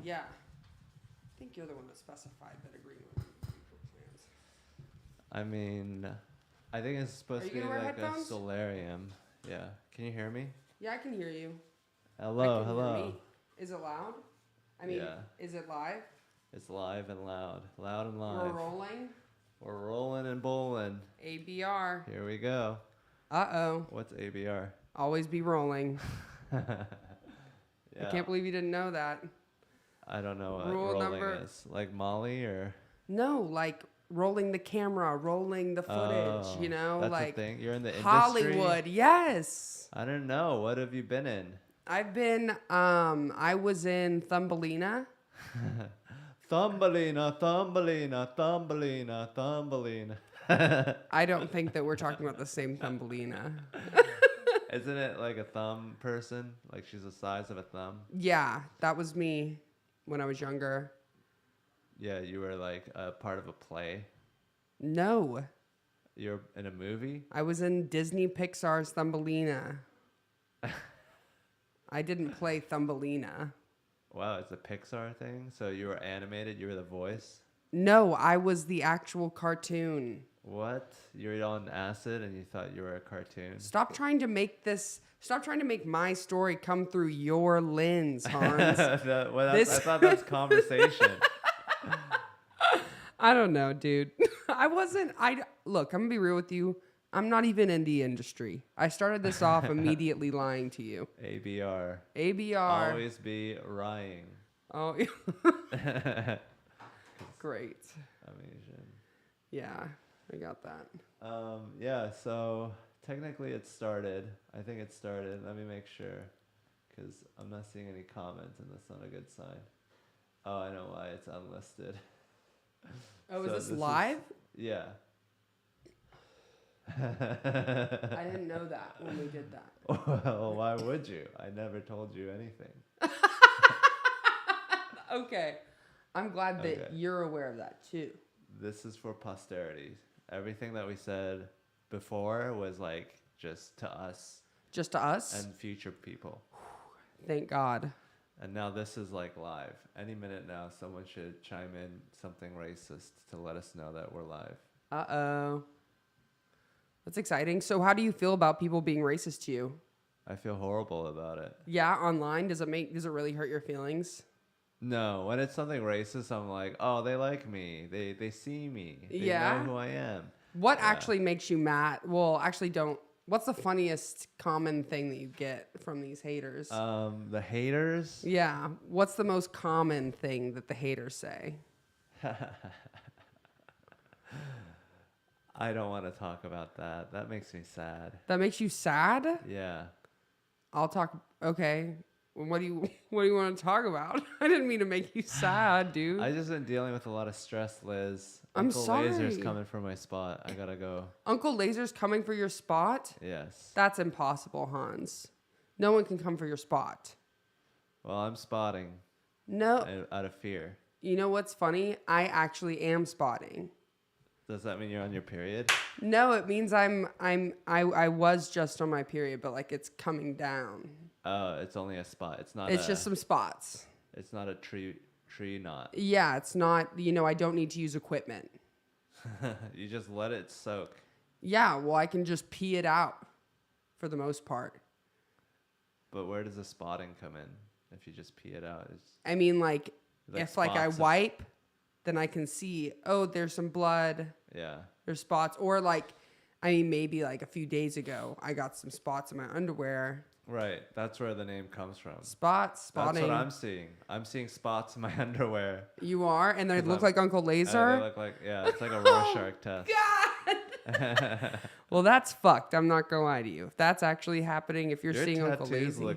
Yeah. I think you're the one that specified that agreement with plans. I mean, I think it's supposed to be like a solarium. Yeah. Can you hear me? Yeah, I can hear you. Hello, Hear hello. me. Is it loud? I mean, is it live? It's live and loud. Loud and live. We're rolling. We're rolling and bowling. ABR. Here we go. Uh-oh. What's ABR? Always be rolling. Yeah. I can't believe you didn't know that. I don't know what Rule rolling number... is. Like Molly or? No, like rolling the camera, rolling the footage, you know? That's like a thing? You're in the industry? Hollywood, yes. I don't know. What have you been in? I've been, I was in Thumbelina. Thumbelina, Thumbelina, Thumbelina, Thumbelina. I don't think that we're talking about the same Thumbelina. Isn't it like a thumb person? Like she's the size of a thumb? Yeah, that was me when I was younger. Yeah, you were like a part of a play? No. You're in a movie? I was in Disney Pixar's Thumbelina. I didn't play Thumbelina. Wow, it's a Pixar thing? So you were animated? You were the voice? No, I was the actual cartoon. What? You were on acid and you thought you were a cartoon? Stop trying to make my story come through your lens, Hans. I thought that's conversation. I don't know, dude. Look, I'm going to be real with you. I'm not even in the industry. I started this off immediately lying to you. ABR. ABR. Always be lying. Oh, great. Amazing. Yeah, I got that. Yeah, so technically it started. I think it started. Let me make sure, because I'm not seeing any comments, and that's not a good sign. Oh, I know why. It's unlisted. Oh, so is this live? Yeah. I didn't know that when we did that. Well, why would you? I never told you anything. Okay. I'm glad that you're aware of that too. This is for posterity. Everything that we said before was like just to us. Just to us? And future people. Thank God. And now this is like live. Any minute now, someone should chime in something racist to let us know that we're live. Uh-oh. That's exciting. So how do you feel about people being racist to you? I feel horrible about it. Yeah, online? Does it really hurt your feelings? No, when it's something racist, I'm like, oh, they like me. They see me. They know who I am. What actually makes you mad? Well, actually what's the funniest common thing that you get from these haters? The haters? Yeah. What's the most common thing that the haters say? I don't want to talk about that. That makes me sad. That makes you sad? Yeah. I'll talk. Okay. What do you want to talk about? I didn't mean to make you sad, dude. I just been dealing with a lot of stress, Liz. I'm sorry. Uncle Laser's coming for my spot. I gotta go. Uncle Laser's coming for your spot? Yes. That's impossible, Hans. No one can come for your spot. Well, I'm spotting. No. Out of fear. You know what's funny? I actually am spotting. Does that mean you're on your period? No, it means I was just on my period, but like it's coming down. Oh, it's only a spot. It's just some spots. It's not a tree knot. Yeah, it's not, I don't need to use equipment. You just let it soak. Yeah, well, I can just pee it out for the most part. But where does the spotting come in if you just pee it out? I mean, like if like I wipe, then I can see, oh, there's some blood. Yeah. There's spots. Or like, maybe like a few days ago, I got some spots in my underwear. Right. That's where the name comes from. Spotting. That's what I'm seeing. I'm seeing spots in my underwear. You are? And they look like Uncle Laser? They look like, it's like a Rorschach test. God! Well, that's fucked. I'm not going to lie to you. If that's actually happening, if you're seeing Uncle Lazy.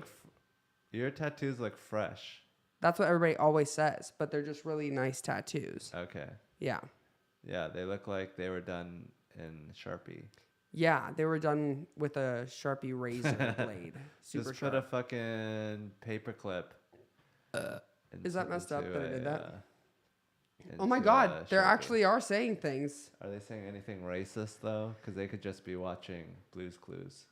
Your tattoos look fresh. That's what everybody always says, but they're just really nice tattoos. Okay. Yeah. Yeah, they look like they were done in Sharpie. Yeah, they were done with a Sharpie razor blade. Super Just sharp. put a fucking paperclip. Is that messed up that I did that? into Oh my God, they actually are saying things. Are they saying anything racist though? Because they could just be watching Blue's Clues.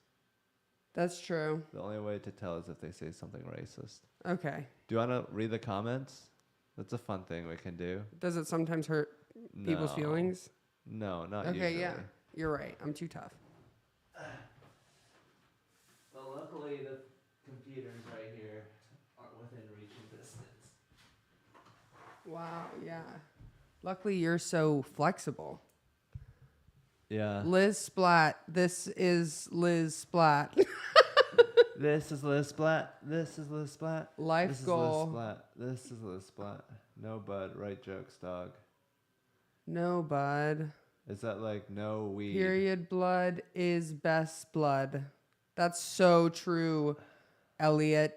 That's true. The only way to tell is if they say something racist. Okay. Do you want to read the comments? That's a fun thing we can do. Does it sometimes hurt people's No. feelings? No, not Okay, usually. yeah. You're right. I'm too tough. Well, luckily the computers right here are within reaching distance. Wow, yeah. Luckily, you're so flexible. Yeah. Liz Splatt. This is Liz Splatt. This is Liz Splatt. This is Liz Splatt. Life this goal. Is Liz Splatt. This is Liz Splatt. No, bud. Write jokes, dog. No, bud. Is that like no weed? Period blood is best blood. That's so true, Elliot.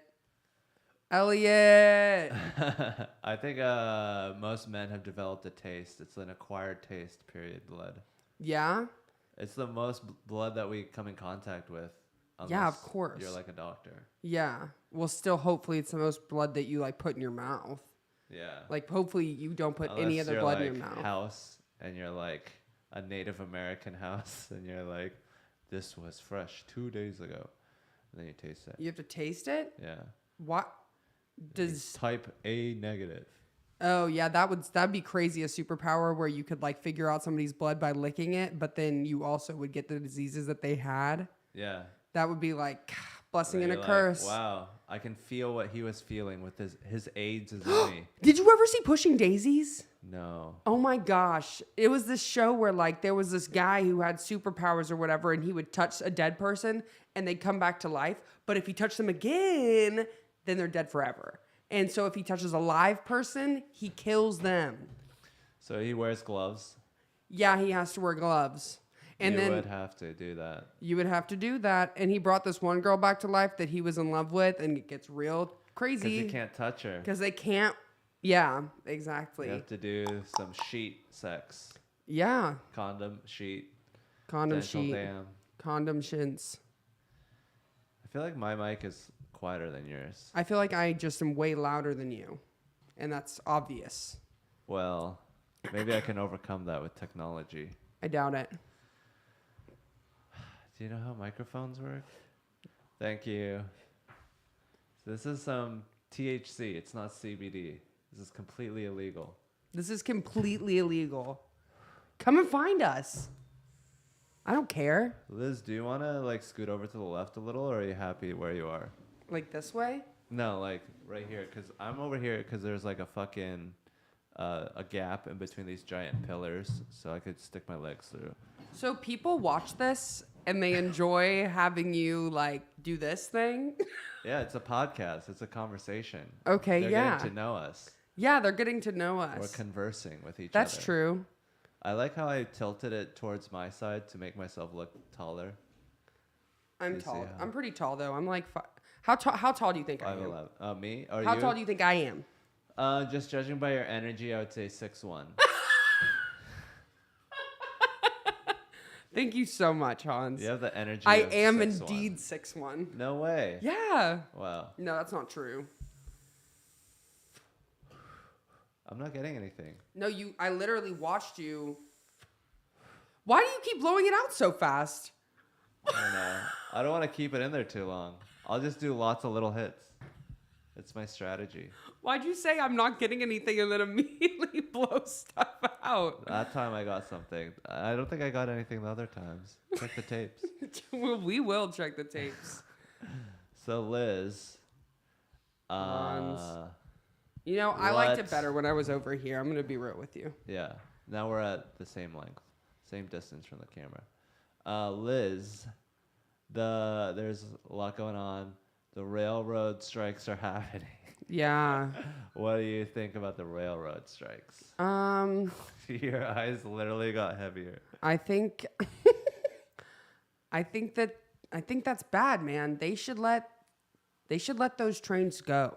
Elliot. I think most men have developed a taste. It's an acquired taste, period blood. Yeah? It's the most blood that we come in contact with. Yeah, of course. You're like a doctor. Yeah. Well, still, hopefully, it's the most blood that you like put in your mouth. Yeah. Like, hopefully, you don't put Unless any other you're blood like in your mouth. House, and you're like a Native American house, and you're like, this was fresh 2 days ago. And then you taste it. You have to taste it? Yeah. What does Type A negative. Oh yeah, that'd be crazy, a superpower where you could like figure out somebody's blood by licking it, but then you also would get the diseases that they had. Yeah. That would be like blessing and a You're curse. Like, wow, I can feel what he was feeling with his AIDS is in me. Did you ever see Pushing Daisies? No. Oh my gosh. It was this show where like there was this guy who had superpowers or whatever, and he would touch a dead person and they'd come back to life. But if he touched them again, then they're dead forever. And so if he touches a live person, he kills them. So he wears gloves. Yeah, he has to wear gloves. And you then would have to do that. You would have to do that. And he brought this one girl back to life that he was in love with, and it gets real crazy. Because you can't touch her. Because they can't. Yeah, exactly. You have to do some sheet sex. Yeah. Condom, sheet. Condom dental sheet. dam. Condom shins. I feel like my mic is quieter than yours. I feel like I just am way louder than you. And that's obvious. Well, maybe I can overcome that with technology. I doubt it. Do you know how microphones work? Thank you. So this is some THC. It's not CBD. This is completely illegal. This is completely illegal. Come and find us. I don't care. Liz, do you want to like scoot over to the left a little, or are you happy where you are? Like this way? No, like right here, because I'm over here because there's like a fucking a gap in between these giant pillars, so I could stick my legs through. So people watch this and they enjoy having you like do this thing? Yeah, it's a podcast. It's a conversation. Okay, They're yeah. getting to know us. Yeah, they're getting to know us. We're conversing with each other. That's true. I like how I tilted it towards my side to make myself look taller. I'm You see tall. how- I'm pretty tall though. I'm like how tall do you think I am? 5'11". Me? Or How you? tall do you think I am? Just judging by your energy, I would say 6'1". Thank you so much, Hans. You have the energy. I of am 6'1". indeed 6'1". No way. Yeah. Wow. No, that's not true. I'm not getting anything. No, I literally watched you. Why do you keep blowing it out so fast? I don't know. I don't want to keep it in there too long. I'll just do lots of little hits. It's my strategy. Why'd you say I'm not getting anything and then immediately blow stuff out? That time I got something. I don't think I got anything the other times. Check the tapes. Well, we will check the tapes. So Liz, Hans. You know, I liked it What? better when I was over here. I'm going to be real with you. yeah. Now we're at the same length, same distance from the camera. Liz, there's a lot going on. The railroad strikes are happening. Yeah. What do you think about the railroad strikes? Your eyes literally got heavier. I think I think that's bad, man. They should let those trains go.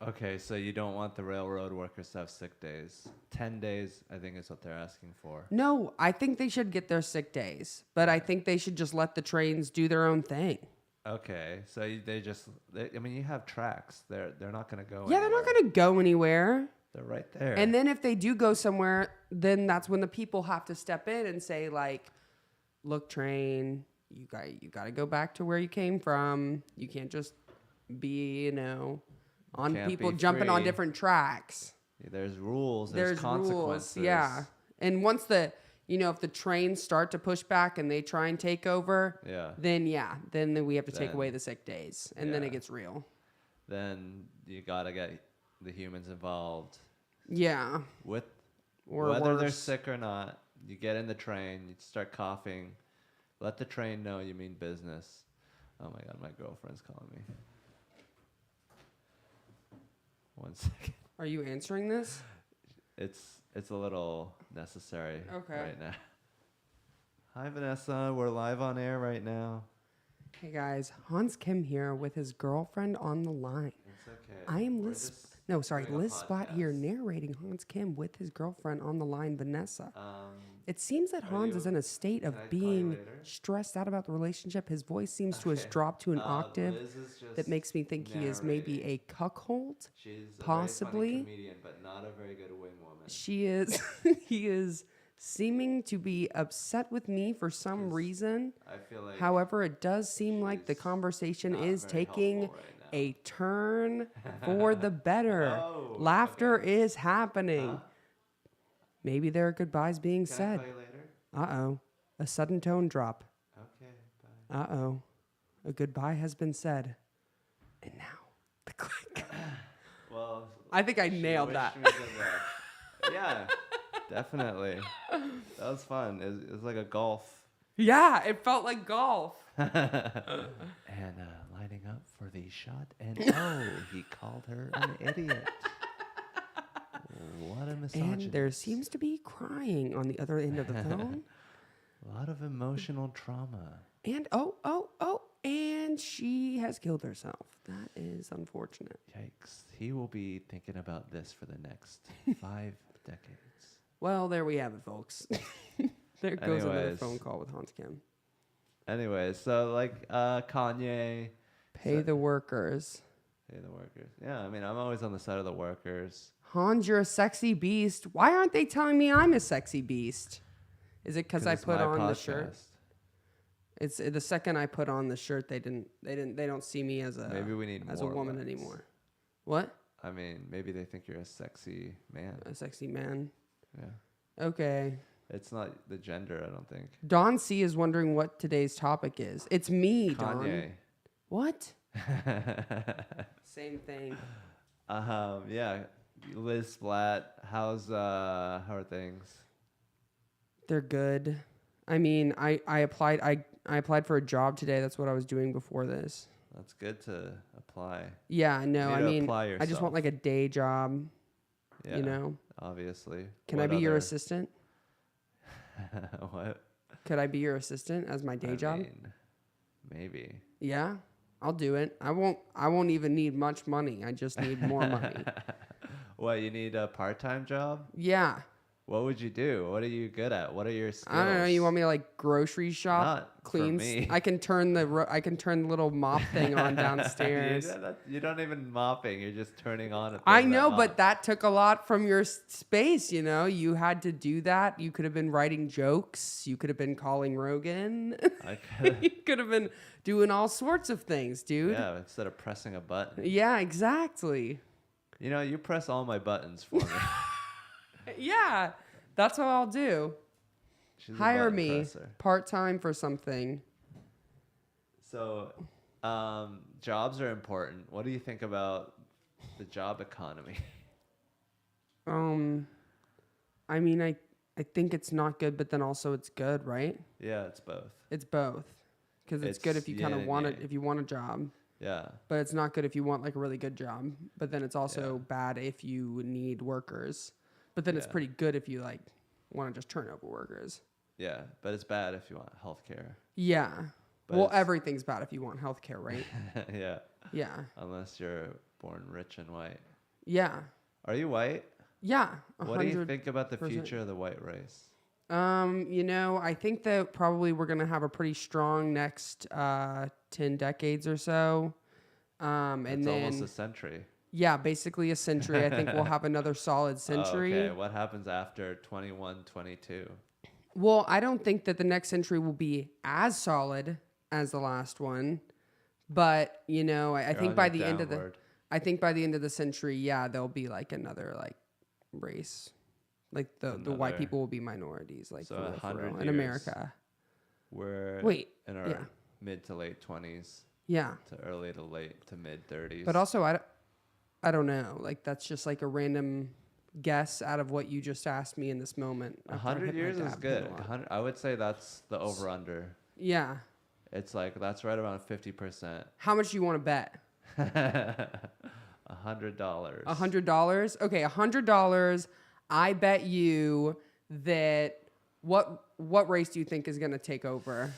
Okay, so you don't want the railroad workers to have sick days. 10 days, I think, is what they're asking for. No, I think they should get their sick days, but I think they should just let the trains do their own thing. Okay, so I mean, you have tracks. They're not going to go Yeah, they're not going to go anywhere. They're right there. And then if they do go somewhere, then that's when the people have to step in and say like, "Look, train, you got to go back to where you came from. You can't just be, on Can't people be jumping on free. different tracks." There's rules. There's consequences. Rules, yeah. And once if the trains start to push back and they try and take over, then we have to take away the sick days, and then it gets real. Then you gotta get the humans involved. Yeah. Whether they're sick or not, you get in the train, you start coughing, let the train know you mean business. Oh my God, my girlfriend's calling me. 1 second. Are you answering this? It's a little necessary right now. Hi, Vanessa. We're live on air right now. Hey, guys. Hans Kim here with his girlfriend on the line. It's okay. I am Liz Splatt here narrating Hans Kim with his girlfriend on the line, Vanessa. It seems that Hans is in a state of being stressed out about the relationship. His voice seems to have dropped to an octave that makes me think he is maybe a cuckold. She's possibly a very funny comedian, but not a very good wing woman. She is. He is seeming to be upset with me for some reason. I feel like however, it does seem like the conversation is taking a turn for the better. Laughter is happening. Maybe there are goodbyes being said. Can I call you later? Uh-oh. A sudden tone drop. Okay, bye. Uh-oh. A goodbye has been said. And now, the click. Well, I think I nailed that. Yeah, definitely. That was fun. It was like a golf. Yeah, it felt like golf. And lining up for the shot. And he called her an idiot. What a misogynist. And there seems to be crying on the other end of the phone. A lot of emotional trauma. And and she has killed herself. That is unfortunate. Yikes. He will be thinking about this for the next 5 decades. Well, there we have it, folks. There goes another phone call with Hans Kim. Anyways, so Kanye. Pay the workers. Pay the workers. Yeah, I mean, I'm always on the side of the workers. Hans, you're a sexy beast. Why aren't they telling me I'm a sexy beast? Is it because I put on the shirt? It's the second I put on the shirt, they don't see me as a maybe we need as more a woman likes. anymore. What? I mean, maybe they think you're a sexy man. A sexy man. Yeah. Okay. It's not the gender, I don't think. Don C is wondering what today's topic is. It's me, Don. Kanye. What? Same thing. Yeah. Liz Splatt, how are things? They're good. I mean, I applied for a job today. That's what I was doing before this. That's good to apply. Yeah, no, I mean, I just want like a day job. Yeah, you know, obviously. Can I be your assistant? What? Could I be your assistant as my day job? Maybe. Yeah, I'll do it. I won't even need much money. I just need more money. What, you need a part-time job? Yeah. What would you do? What are you good at? What are your skills? I don't know. You want me to like grocery shop? Not clean. for me. I can turn the little mop thing on downstairs. You don't even mopping. You're just turning on a thing. I know, but that took a lot from your space. You know, you had to do that. You could have been writing jokes. You could have been calling Rogan. You could have been doing all sorts of things, dude. Yeah, instead of pressing a button. Yeah, exactly. You know, you press all my buttons for me. Yeah, that's what I'll do. Hire me presser. Part-time for something. So, jobs are important. What do you think about the job economy? I mean, I think it's not good, but then also it's good, right? Yeah, it's both. It's both. Because it's good if you kind of want it, if you want a job. Yeah. But it's not good if you want like a really good job. But then it's also bad if you need workers. But then it's pretty good if you like want to just turn over workers. Yeah, but it's bad if you want healthcare. Yeah. But well, everything's bad if you want healthcare, right? Yeah. Yeah. Unless you're born rich and white. Yeah. Are you white? Yeah. 100%. What do you think about the future of the white race? You know, I think that probably we're going to have a pretty strong next 10 decades or so. And it's then almost a century. Yeah, basically a century. I think we'll have another solid century. Okay, what happens after 21, 22? Well, I don't think that the next century will be as solid as the last one. But, you know, I think by the end of the century, yeah, there'll be like another like race. Like the white people will be minorities. Like So for real, 100 in years, America. we're in our yeah. mid to late 20s Yeah. to early to late to mid 30s. But also, I don't know. Like, that's just like a random guess out of what you just asked me in this moment. 100 years is good. I would say that's the over under. Yeah. It's like that's right around 50%. How much do you want to bet? $100. $100? Okay, $100. I bet you that what race do you think is going to take over?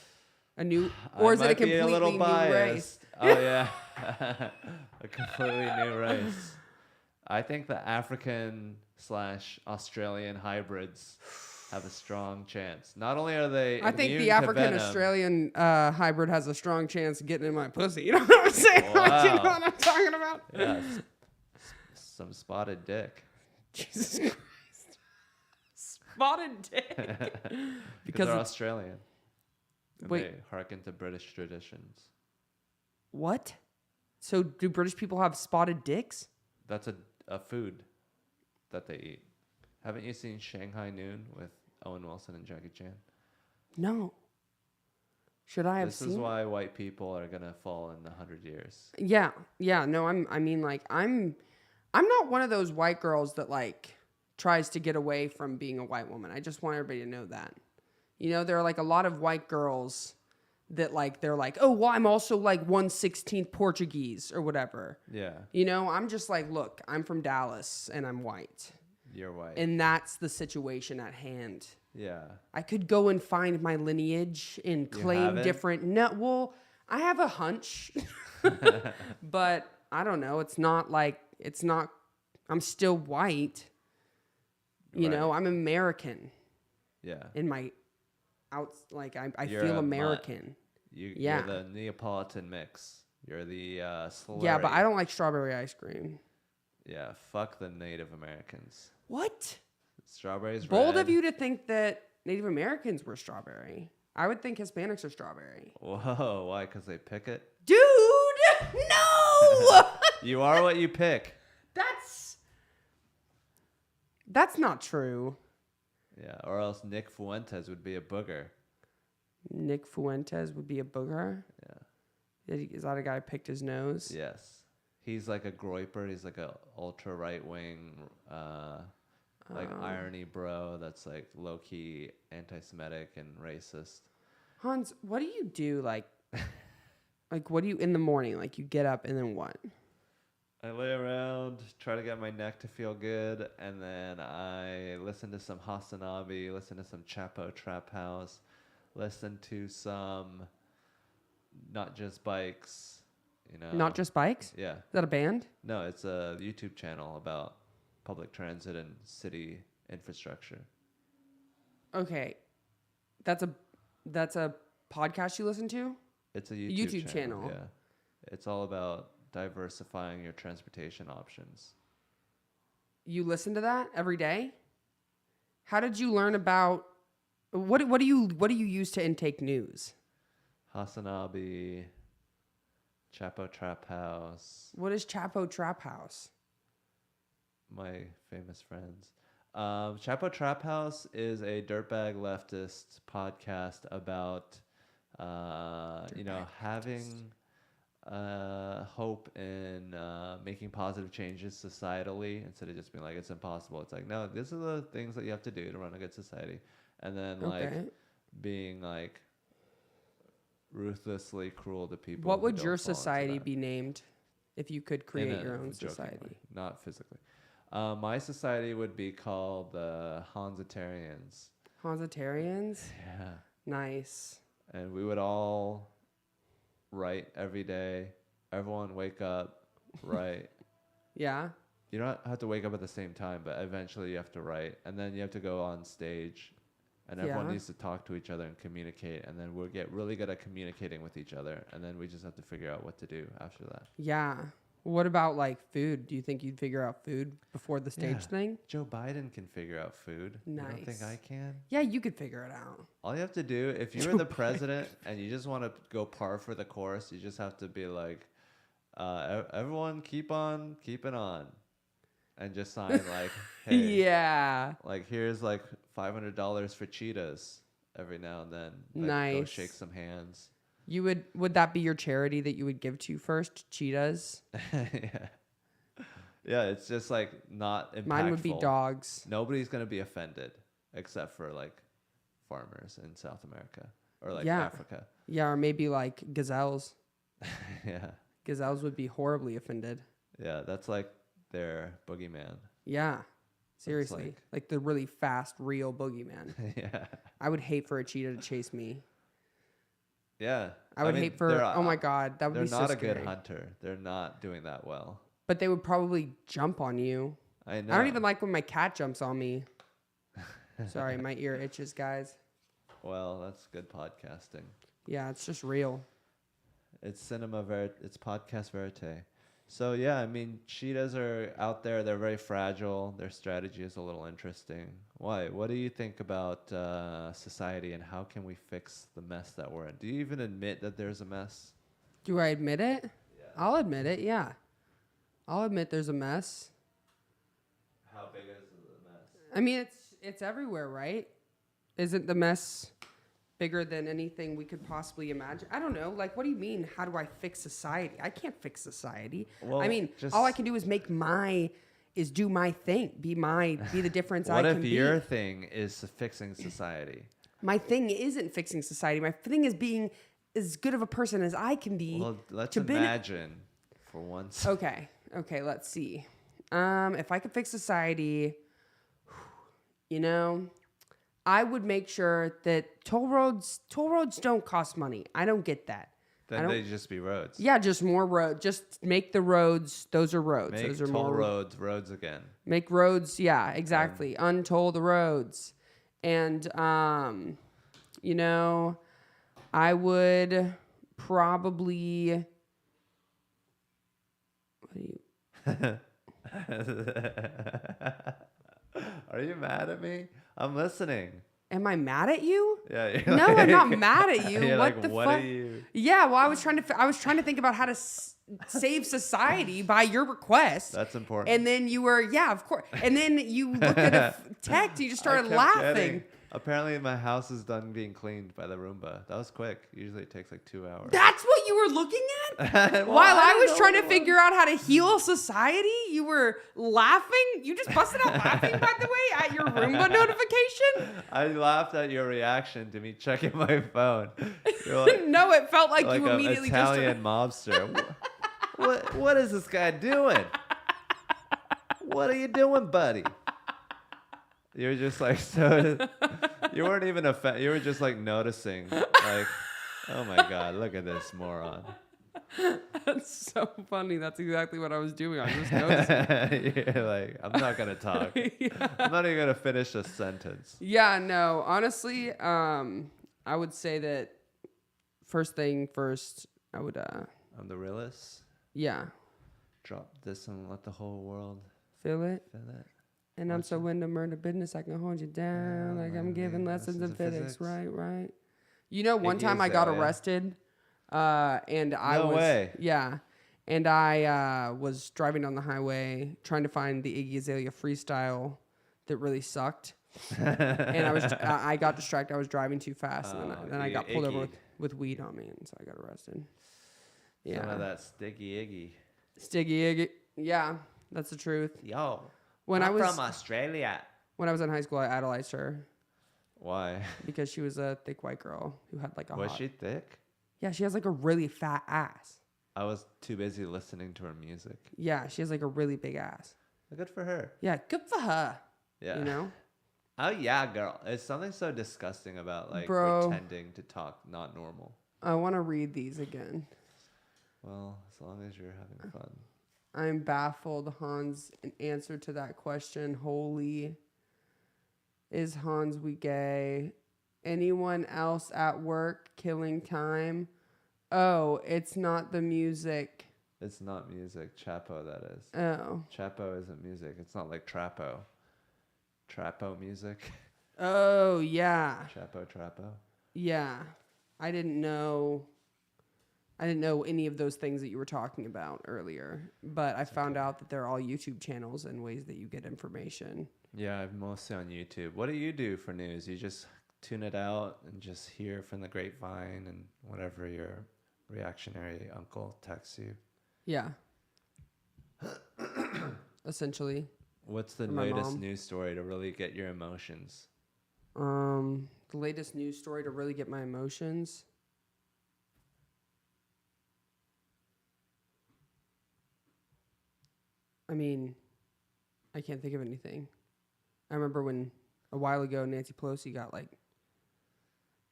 A new, or is it a completely new race? Oh yeah, a completely new race. I think the African/Australian hybrids have a strong chance. Not only are they, I think immune the to African-Australian hybrid has a strong chance of getting in my pussy. You know what I'm saying? Wow. You know what I'm talking about? Yeah, some spotted dick. Jesus Christ. Spotted dick. Because they're Australian. And wait, they hearken to British traditions. what? So do British people have spotted dicks? That's a food that they eat. Haven't you seen Shanghai Noon with Owen Wilson and Jackie Chan? No. Should I have This seen? is why white people are gonna fall in 100 years. Yeah. No, I'm not one of those white girls that like tries to get away from being a white woman. I just want everybody to know that. You know, there are like a lot of white girls that like they're like, oh, well, I'm also like 1/16 Portuguese or whatever. Yeah. You know, I'm just like, look, I'm from Dallas and I'm white. You're white. And that's the situation at hand. Yeah. I could go and find my lineage and claim different. No, well, I have a hunch, but I don't know. It's not. I'm still white. You know, I'm American. Yeah. In my I feel American. You're the Neapolitan mix. You're the slurry. Yeah, but I don't like strawberry ice cream. Yeah, fuck the Native Americans. What? Strawberries. Bold red. of you to think that Native Americans were strawberry. I would think Hispanics are strawberry. Whoa, why? Because they pick it? Dude, no! You are what you pick. That's not true. Yeah, or else Nick Fuentes would be a booger. Nick Fuentes would be a booger? Yeah. Is that a guy who picked his nose? Yes. He's like a groiper. He's like a ultra right wing, irony bro that's like low key anti-Semitic and racist. Hans, what do you do? Like what do you in the morning? Like you get up and then what? I lay around, try to get my neck to feel good, and then I listen to some Hasanabi, listen to some Chapo Trap House, listen to some Not Just Bikes, you know. Not Just Bikes? Yeah. Is that a band? No, it's a YouTube channel about public transit and city infrastructure. Okay. That's a podcast you listen to? It's a YouTube channel. channel. Yeah. It's all about diversifying your transportation options. You listen to that every day? How did you learn about what do you use to intake news? Hasanabi, Chapo Trap House. What is Chapo Trap House? My famous friends. Chapo Trap House is a dirtbag leftist podcast about having hope in making positive changes societally instead of just being like it's impossible. It's like, no, these are the things that you have to do to run a good society, and then being like ruthlessly cruel to people. What would your society be named if you could create your own society? Not physically. My society would be called the Hansitarians. Hansitarians? Yeah. Nice. And we would all write every day. Everyone wake up, write. Yeah. You don't have to wake up at the same time, but eventually you have to write. And then you have to go on stage. And everyone needs to talk to each other and communicate. And then we'll get really good at communicating with each other. And then we just have to figure out what to do after that. Yeah. What about like food? Do you think you'd figure out food before the stage thing? Joe Biden can figure out food. Nice. You don't think I can? Yeah, you could figure it out. All you have to do, if you're the president and you just want to go par for the course, you just have to be like, everyone keep on keeping on. and just sign like, hey, Yeah. like here's like $500 for Cheetahs every now and then. Like, Nice. Go shake some hands. Would that be your charity that you would give to first? Cheetahs? Yeah. Yeah, it's just like not impactful. Mine would be dogs. Nobody's going to be offended except for like farmers in South America or like Yeah. Africa. Yeah, or maybe like gazelles. Yeah. Gazelles would be horribly offended. Yeah, that's like their boogeyman. Yeah. Seriously. Like the really fast, real boogeyman. Yeah. I would hate for a cheetah to chase me. Yeah. I would hate for, oh my God, that would be so scary. They're not a good hunter. They're not doing that well. But they would probably jump on you. I know. I don't even like when my cat jumps on me. Sorry, my ear itches, guys. Well, that's good podcasting. Yeah, it's just real. It's it's podcast verite. So yeah, I mean, cheetahs are out there. They're very fragile. Their strategy is a little interesting. Why? What do you think about society and how can we fix the mess that we're in? Do you even admit that there's a mess? Do I admit it? Yeah. I'll admit it, yeah. I'll admit there's a mess. How big is the mess? I mean, it's everywhere, right? Isn't the mess bigger than anything we could possibly imagine? I don't know. Like, what do you mean? How do I fix society? I can't fix society. Well, I mean, all I can do is do my thing, be the difference I can be. What if your thing is fixing society? My thing isn't fixing society. My thing is being as good of a person as I can be. Well, let's imagine for once. Okay, let's see. If I could fix society, I would make sure that toll roads don't cost money. I don't get that. Then they just be roads. Yeah, just more roads. Just make the roads. Those are roads. Make those are toll more roads again. Make roads. Yeah, exactly. Untoll the roads, and I would probably. What do you? Are you mad at me? I'm listening. Am I mad at you? Yeah. No, I'm not mad at you. You're What like, the what fuck? are you? Yeah, well, I was trying to think about how to save society by your request. That's important. And then you were, yeah, of course. And then you looked at a text and you just started laughing. Apparently, my house is done being cleaned by the Roomba. That was quick. Usually, it takes like 2 hours. That's what you were looking at? Well, While I was trying to figure out how to heal society, you were laughing? You just busted out laughing, by the way, at your Roomba notification? I laughed at your reaction to me checking my phone. You're like, No, it felt like you an immediately Italian mobster. What is this guy doing? What are you doing, buddy? You were just like, so you weren't even offended. You were just like noticing, like, oh my God, look at this moron. That's so funny. That's exactly what I was doing. I was just noticing. You're like, I'm not going to talk. Yeah. I'm not even going to finish a sentence. Yeah, no, honestly, I would say that first thing first, I would, I'm the realist. Yeah. Drop this and let the whole world Feel it. feel it. And I'm so into murder business, I can hold you down. Yeah, like I'm giving lessons in physics. Right. One Iggy time I got Azalea. arrested, and I No was way. Yeah, and I was driving on the highway trying to find the Iggy Azalea freestyle that really sucked, and I got distracted. I was driving too fast, and then I got pulled over with weed on me, and so I got arrested. Yeah, Some of that sticky Stiggy Iggy. Yeah, that's the truth. Yo, When I'm I was from Australia. When I was in high school, I idolized her. Why? Because she was a thick white girl who had like a Was hot... she thick? Yeah, she has like a really fat ass. I was too busy listening to her music. Yeah, she has like a really big ass. Good for her. Yeah, good for her. Yeah. You know? Oh yeah, girl. It's something so disgusting about like Bro. pretending to talk not normal. I want to read these again. Well, as long as you're having fun. I'm baffled, Hans. In answer to that question, holy. Is Hans we gay? Anyone else at work killing time? Oh, it's not the music. It's not music. Chapo, that is. Oh. Chapo isn't music. It's not like Trapo. Trapo music. Oh, yeah. Chapo, Trapo. Yeah. I didn't know I didn't know any of those things that you were talking about earlier, but I found out that they're all YouTube channels and ways that you get information. Yeah, I'm mostly on YouTube. What do you do for news? You just tune it out and just hear from the grapevine and whatever your reactionary uncle texts you. Yeah. Essentially. What's the my latest mom. news story to really get your emotions? The latest news story to really get my emotions. I mean, I can't think of anything. I remember when a while ago Nancy Pelosi got like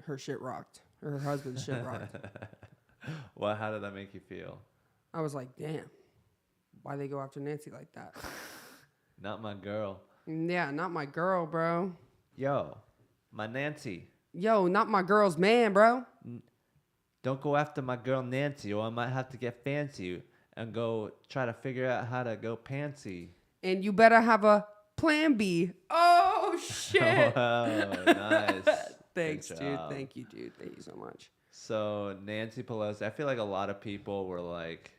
her shit rocked, or her husband's shit rocked. Well, how did that make you feel? I was like, damn, why they go after Nancy like that? Not my girl. Yeah, not my girl, bro. Yo, my Nancy. Yo, not my girl's man, bro. Don't go after my girl Nancy, or I might have to get fancy and go try to figure out how to go pantsy. And you better have a plan B. Oh, shit. Oh, nice. Thanks, Good dude. job. Thank you, dude. Thank you so much. So Nancy Pelosi, I feel like a lot of people were like,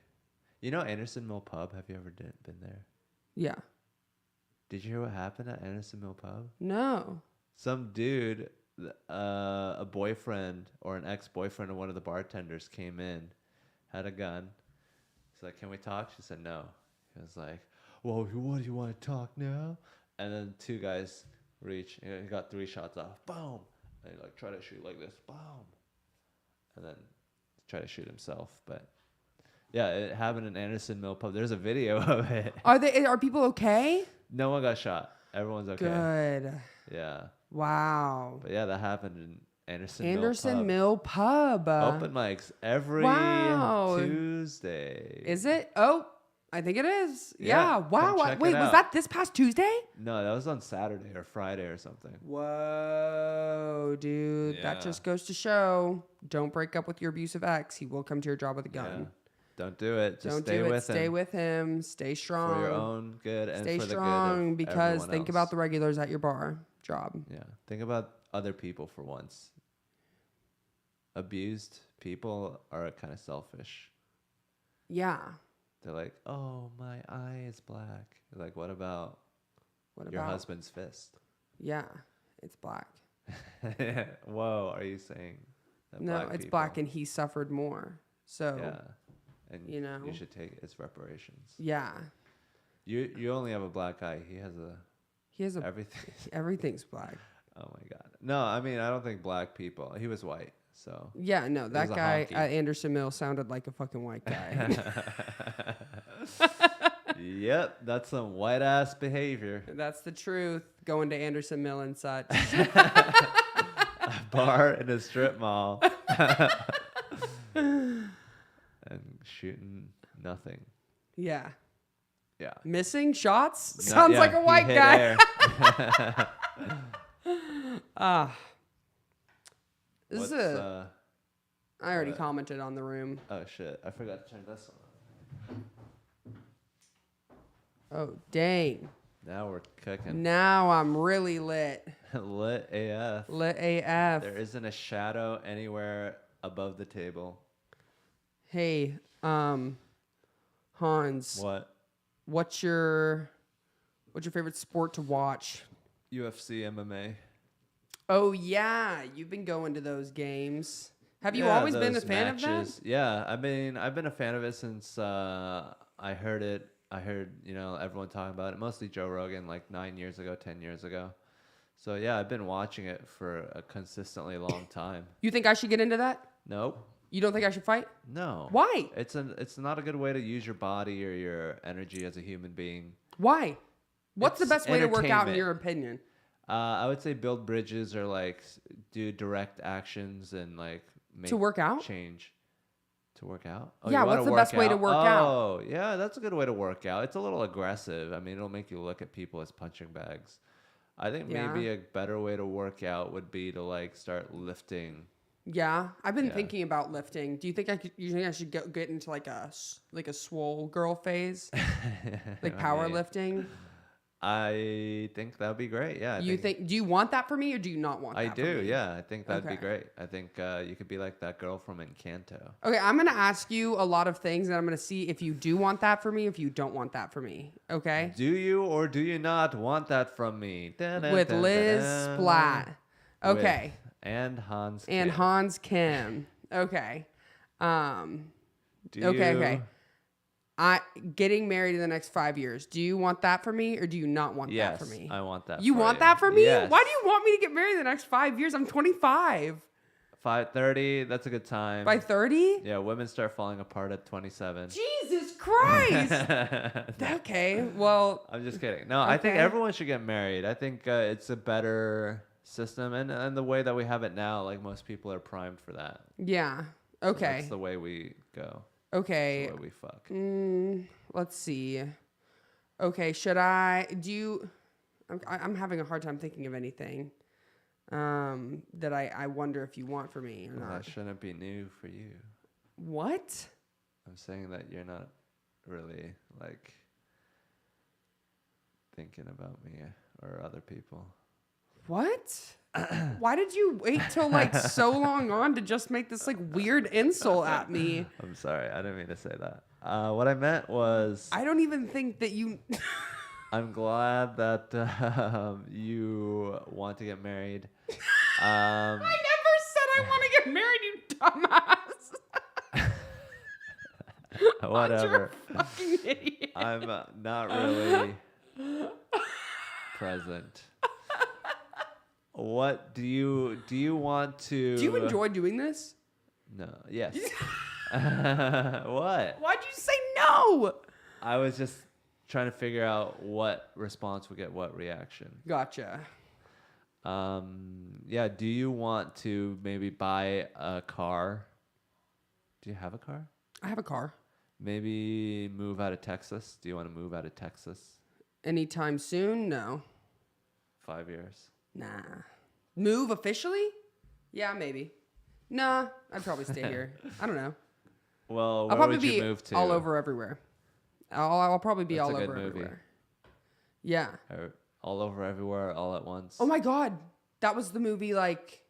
you know Anderson Mill Pub? Have you ever been there? Yeah. Did you hear what happened at Anderson Mill Pub? No. Some dude, a boyfriend or an ex-boyfriend of one of the bartenders came in, had a gun. He's like, can we talk? She said no. He was like, well, what do you want to talk now? And then two guys reach. He got 3 shots off. Boom. And he like tried to shoot like this. Boom. And then try to shoot himself. But yeah, it happened in Anderson Mill Pub. There's a video of it. Are people okay? No one got shot. Everyone's okay. Good. Yeah. Wow. But yeah, that happened in Anderson Mill Pub. Open mics every Tuesday. Is it? Oh, I think it is. Yeah. Wow. Wait, was that this past Tuesday? No, that was on Saturday or Friday or something. Whoa, dude. Yeah. That just goes to show, don't break up with your abusive ex. He will come to your job with a gun. Yeah. Don't do it. Just Don't stay do it. with him. Stay with him. Stay strong. For your own good and Stay for the strong good of because everyone think else. about the regulars at your bar job. Yeah. Think about other people for once. Abused people are kind of selfish. Yeah. They're like, oh, my eye is black. You're like, what about your husband's fist? Yeah, it's black. Whoa, are you saying that No, black it's people, black and he suffered more. So, yeah, and you know. you should take its reparations. Yeah. You only have a black eye. He has everything. Everything's black. Oh my God. No, I mean I don't think black people. He was white, so. Yeah, no, that was a guy honky. at Anderson Mill sounded like a fucking white guy. Yep, that's some white ass behavior. That's the truth. Going to Anderson Mill and such. A bar in a strip mall. And shooting nothing. Yeah. Yeah. Missing shots? Sounds like a he white hit guy. air. This is What's, I already what? commented on the room. Oh shit! I forgot to turn this on. Oh, dang. Now we're cooking. Now I'm really lit. Lit AF. Lit AF. There isn't a shadow anywhere above the table. Hey, Hans. What? What's your favorite sport to watch? UFC MMA. Oh yeah, you've been going to those games. Have you Yeah, always been a those fan of matches. that? Yeah, I mean, I've been a fan of it since I heard it. I heard, everyone talking about it, mostly Joe Rogan, like 9 years ago, 10 years ago. So yeah, I've been watching it for a consistently long time. You think I should get into that? Nope. You don't think I should fight? No. Why? It's not a good way to use your body or your energy as a human being. Why? What's the It's best way to work out in entertainment. your opinion? I would say build bridges or like do direct actions and like make To work out? change. To work out? Oh, Yeah, you wanna what's the best way to work out? Oh, yeah, that's a good way to work out. It's a little aggressive. I mean, it'll make you look at people as punching bags. I think maybe a better way to work out would be to like start lifting. Yeah, I've been thinking about lifting. Do you think you think I should get into like a swole girl phase, like powerlifting? I think that would be great. Yeah. Do you want that for me or do you not want that I for do. me? Yeah. I think that'd be Okay. great. I think you could be like that girl from Encanto. Okay, I'm going to ask you a lot of things and I'm going to see if you do want that for me, if you don't want that for me. Okay? Do you or do you not want that from me? With Liz Splatt. Okay. And Hans Kim. And Hans Kim. Okay. Do Okay. you- Getting married in the next 5 years. Do you want that for me or do you not want Yes, that for me? I want that. You for want that for me? Yes. Why do you want me to get married in the next 5 years? I'm 25. 5:30. That's a good time. By 30? Yeah, women start falling apart at 27. Jesus Christ. Okay, well. I'm just kidding. No, I think Okay. everyone should get married. I think it's a better system, and the way that we have it now, like most people are primed for that. Yeah. So Okay. that's the way we go. Okay. That's the way we fuck. Let's see. Okay, I'm having a hard time thinking of anything that I wonder if you want for me or Well, not. that shouldn't be new for you. What? I'm saying that you're not really like thinking about me or other people. What? Why did you wait till like so long on to just make this like weird insult at me? I'm sorry, I didn't mean to say that. What I meant was I don't even think that you. I'm glad that you want to get married. I never said I want to get married, you dumbass. Whatever. You're a fucking idiot. I'm not really present. What do you want to? Do you enjoy doing this? No. Yes. What? Why'd you say no? I was just trying to figure out what response would get what reaction. Gotcha. Yeah. Do you want to maybe buy a car? Do you have a car? I have a car. Maybe move out of Texas. Do you want to move out of Texas? Anytime soon? No. 5 years. Nah. Move officially? Yeah, maybe. Nah, I'd probably stay here. I don't know. Well, I'll where probably would you be move to? all over everywhere. I'll probably be That's all a good over movie. everywhere. Yeah. Or all over everywhere all at once. Oh my God. That was the movie like,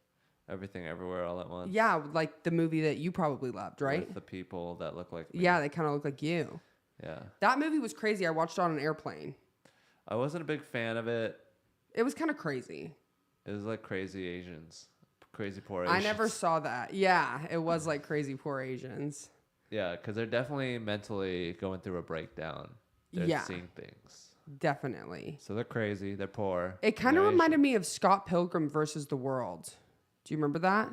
Everything everywhere all at once. yeah, like the movie that you probably loved, right? With the people that look like me. Yeah, they kind of look like you. Yeah. That movie was crazy. I watched it on an airplane. I wasn't a big fan of it. It was kind of crazy. It was like Crazy Asians. Crazy Poor Asians. I never saw that. Yeah, it was like Crazy Poor Asians. Yeah, because they're definitely mentally going through a breakdown. They're Yeah. seeing things. Definitely. So they're crazy. They're poor. It kind of they're reminded Asian. me of Scott Pilgrim versus the World. Do you remember that?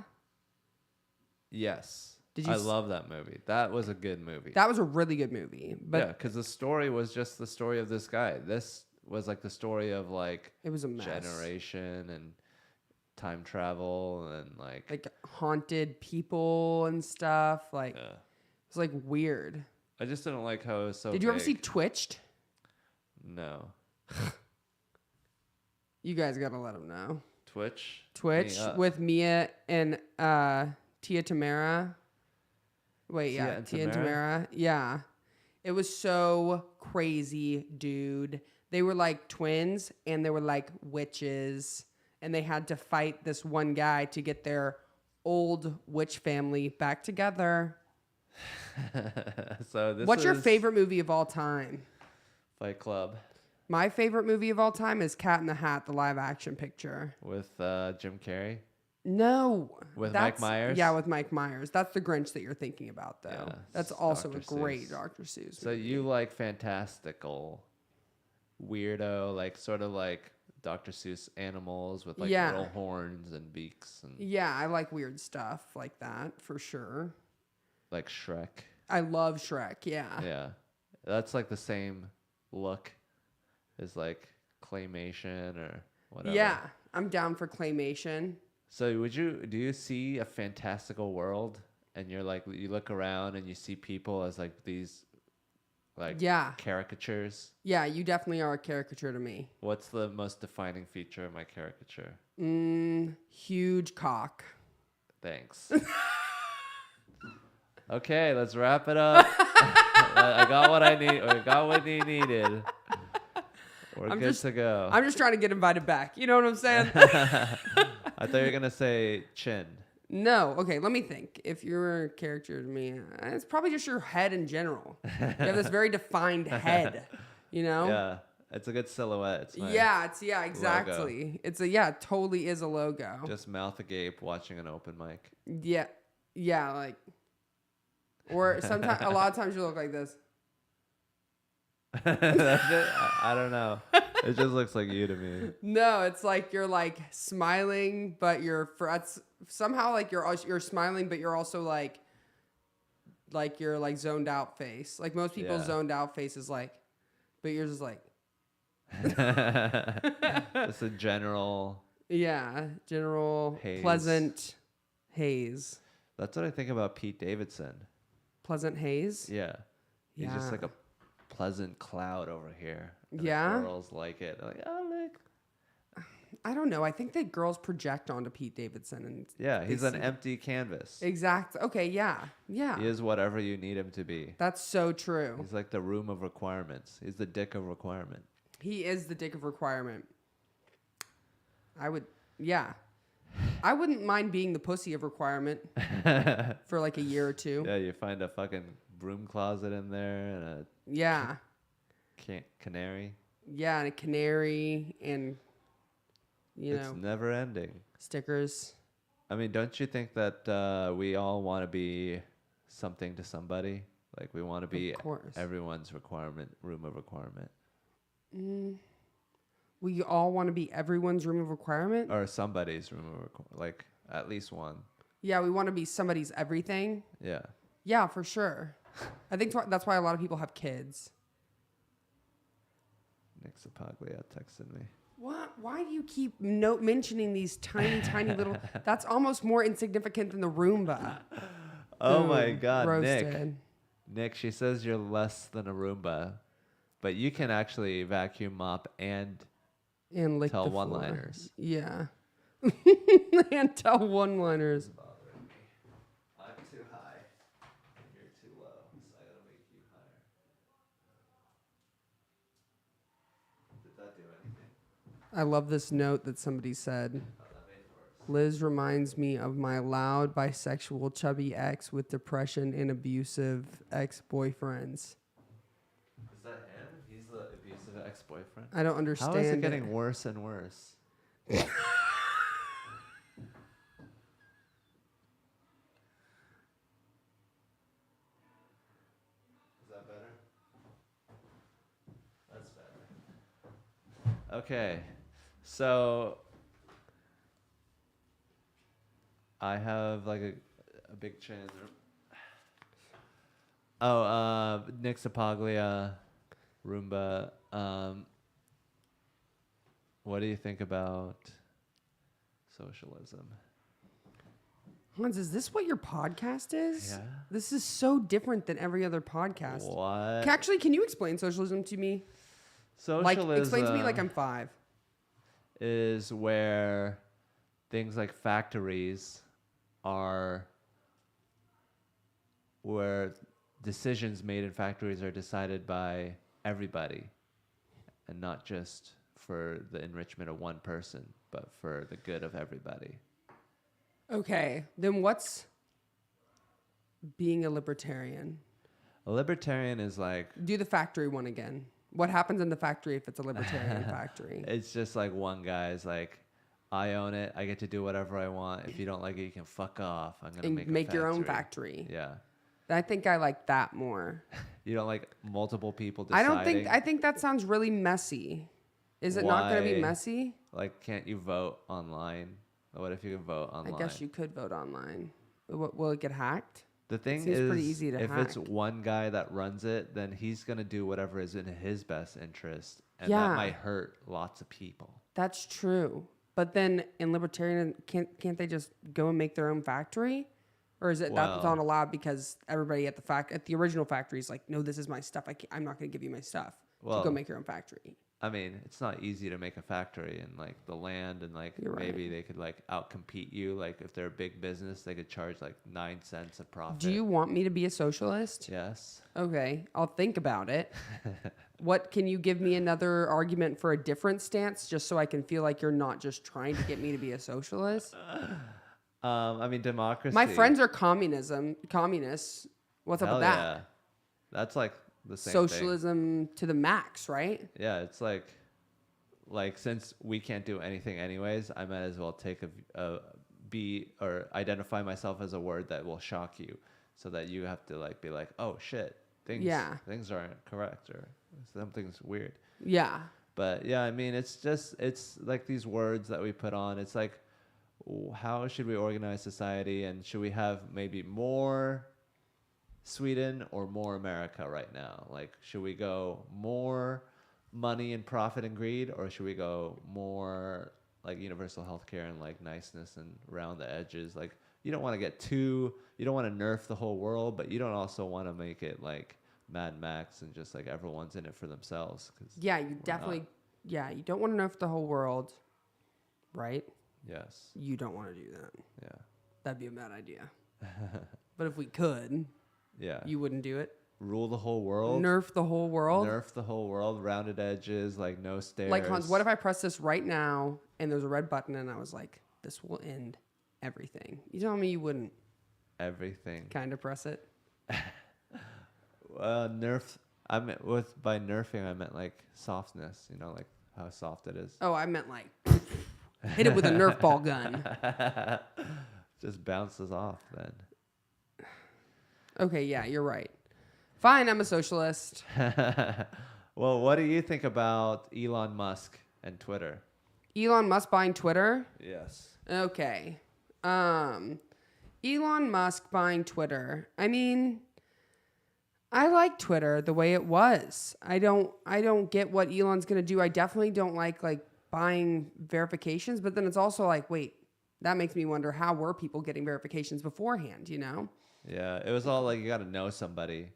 Yes. Did you I s- love that movie. That was a good movie. That was a really good movie, but Yeah, because the story was just the story of this guy. This was like the story of like it was a mess. generation and time travel and Like haunted people and stuff. Like yeah. it was like weird. I just didn't like how it was so Did you ever big. see Twitched? No. You guys gotta let them know. Twitch? Twitch with Mia and Tia Tamara. Wait, Tia yeah, and Tia and Tamara? Tamara. Yeah. It was so crazy, dude. They were like twins and they were like witches and they had to fight this one guy to get their old witch family back together. So this What's your is favorite movie of all time? Fight Club My favorite movie of all time is Cat in the Hat, the live action picture. with Jim Carrey? No. With that's- Mike Myers? Yeah, with Mike Myers. That's the Grinch that you're thinking about, though. Yeah, That's it's also Dr. a great Seuss. Dr. Seuss So movie. you like fantastical, weirdo, like sort of like Dr. Seuss animals with like Yeah. little horns and beaks and Yeah, I like weird stuff like that, for sure. like Shrek. I love Shrek, yeah. Yeah. That's like the same look as like claymation or whatever. Yeah, I'm down for claymation. So do you see a fantastical world and you're like, you look around and you see people as like these like Yeah. caricatures? Yeah, you definitely are a caricature to me. What's the most defining feature of my caricature? Huge cock. Thanks. Okay, let's wrap it up. I got what I need. Or got what he needed. We're good to go. I'm just trying to get invited back. You know what I'm saying? I thought you were gonna say chin. No. Okay, let me think. If you're a character to me, it's probably just your head in general. You have this very defined head, you know? Yeah, it's a good silhouette. It's my Yeah, exactly. logo. It's it totally is a logo. Just mouth agape watching an open mic. Yeah, like, or sometimes, a lot of times you look like this. That's it? I don't know. It just looks like you to me. No, it's like you're like smiling, but somehow like you're smiling, but you're also like you're like zoned out face. Like most people's zoned out face is like, but yours is like. It's a general. Yeah, general haze. Pleasant haze. That's what I think about Pete Davidson. Pleasant haze. Yeah, he's just like a pleasant cloud over here. And Yeah, the girls like it. They're like, oh look. I don't know. I think that girls project onto Pete Davidson, and He's an empty canvas. Exactly. Okay. Yeah. He is whatever you need him to be. That's so true. He's like the room of requirements. He's the dick of requirement. He is the dick of requirement. I wouldn't mind being the pussy of requirement for like a year or two. Yeah, you find a fucking broom closet in there and a canary. Yeah, and a canary and it's never ending. Stickers. I mean, don't you think that we all want to be something to somebody? Like we want to be everyone's room of requirement. We all want to be everyone's room of requirement? Or somebody's room of requirement. Like at least one. Yeah, we want to be somebody's everything. Yeah. Yeah, for sure. I think that's why a lot of people have kids. Nick Sapaglia texted me. What? Why do you keep mentioning these tiny little... That's almost more insignificant than the Roomba. Oh my God, roasted. Nick, she says you're less than a Roomba, but you can actually vacuum mop and lick tell the one-liners. Yeah. And tell one-liners. I'm too high. You're too low, so I gotta make you higher. Did that do anything? I love this note that somebody said. Liz reminds me of my loud, bisexual, chubby ex with depression and abusive ex-boyfriends. Is that him? He's the abusive ex-boyfriend? I don't understand. How is it getting worse and worse? Is that better? That's better. Okay. So I have like a big chin. Nick Sapaglia, Roomba. What do you think about socialism? Hans, is this what your podcast is? Yeah. This is so different than every other podcast. What? Actually, can you explain socialism to me? Socialism. Like, explain to me like I'm 5. Is where things like factories are, where decisions made in factories are decided by everybody and not just for the enrichment of one person, but for the good of everybody. Okay, then what's being a libertarian? A libertarian is like... Do the factory one again. What happens in the factory if it's a libertarian factory? It's just like one guy's like, I own it. I get to do whatever I want. If you don't like it, you can fuck off. I'm going to make your own factory. Yeah. I think I like that more. You don't like multiple people deciding? I think that sounds really messy. Is it not going to be messy? Like, can't you vote online? What if you can vote online? I guess you could vote online. Will it get hacked? The thing is, pretty easy to hack. It's one guy that runs it, then he's going to do whatever is in his best interest. And that might hurt lots of people. That's true. But then in libertarian, can't they just go and make their own factory? Or is it that's not allowed because everybody at the original factory is like, no, this is my stuff. I'm not going to give you my stuff. So go make your own factory. I mean, it's not easy to make a factory and like the land and like maybe they could like outcompete you. Like if they're a big business, they could charge like 9 cents a profit. Do you want me to be a socialist? Yes. Okay, I'll think about it. What can you give me another argument for a different stance, just so I can feel like you're not just trying to get me to be a socialist? I mean, democracy. My friends are communists. What's up Hell with that? yeah. That's like the same Socialism to the max, right? thing. Yeah, it's like since we can't do anything anyways, I might as well take or identify myself as a word that will shock you, so that you have to like be like, oh shit, things aren't correct or something's weird. Yeah. But yeah, I mean, it's like these words that we put on. It's like, how should we organize society, and should we have maybe more Sweden or more America right now? Like, should we go more money and profit and greed, or should we go more like universal healthcare and like niceness and round the edges? Like, you don't want to you don't want to nerf the whole world, but you don't also want to make it like Mad Max and just like everyone's in it for themselves. Yeah, you definitely. Yeah, you don't want to nerf the whole world, right? Yes. You don't want to do that. Yeah. That'd be a bad idea. But if we could, yeah, you wouldn't do it. Rule the whole world. Nerf the whole world. Nerf the whole world. Rounded edges, like no stairs. Like, Hans, what if I press this right now and there's a red button and I was like, this will end everything? You tell me you wouldn't. Everything. Kind of press it. Nerf. By nerfing, I meant like softness. You know, like how soft it is. Oh, I meant like hit it with a Nerf ball gun. Just bounces off then. Okay, yeah, you're right. Fine, I'm a socialist. Well, what do you think about Elon Musk and Twitter? Elon Musk buying Twitter? Yes. Okay. Elon Musk buying Twitter. I mean, I like Twitter the way it was. I don't get what Elon's going to do. I definitely don't like buying verifications, but then it's also like, wait, that makes me wonder, how were people getting verifications beforehand, you know? Yeah, it was all like you got to know somebody,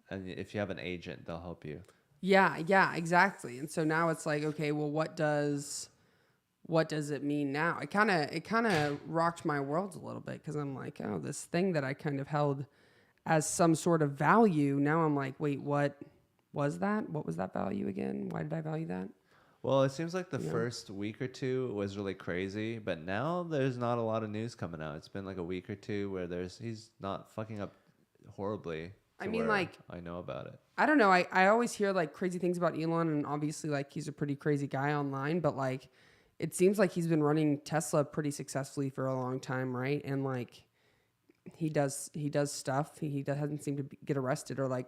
and if you have an agent, they'll help you. Yeah, exactly. And so now it's like, okay, well, what does it mean now? It kind of rocked my world a little bit, because I'm like, oh, this thing that I kind of held as some sort of value, now I'm like, wait, what was that? What was that value again? Why did I value that? Well, it seems like the first week or two was really crazy, but now there's not a lot of news coming out. It's been like a week or two where he's not fucking up horribly. I mean, like, I know about it. I don't know. I always hear like crazy things about Elon, and obviously like he's a pretty crazy guy online, but like it seems like he's been running Tesla pretty successfully for a long time, right? And like he does stuff. He hasn't seemed to get arrested or like,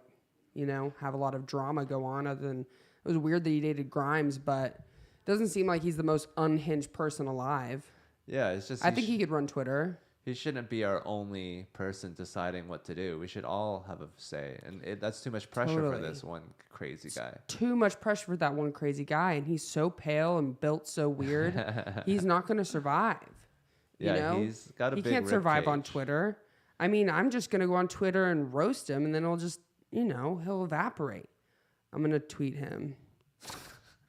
you know, have a lot of drama go on, other than it was weird that he dated Grimes, but it doesn't seem like he's the most unhinged person alive. Yeah, it's just... I think he could run Twitter. He shouldn't be our only person deciding what to do. We should all have a say. And that's too much pressure for this one crazy guy. Too much pressure for that one crazy guy. And he's so pale and built so weird. He's not going to survive. Yeah, you know? He's got a big He can't survive cage. on Twitter. I mean, I'm just going to go on Twitter and roast him, and then he'll just, you know, he'll evaporate. I'm going to tweet him.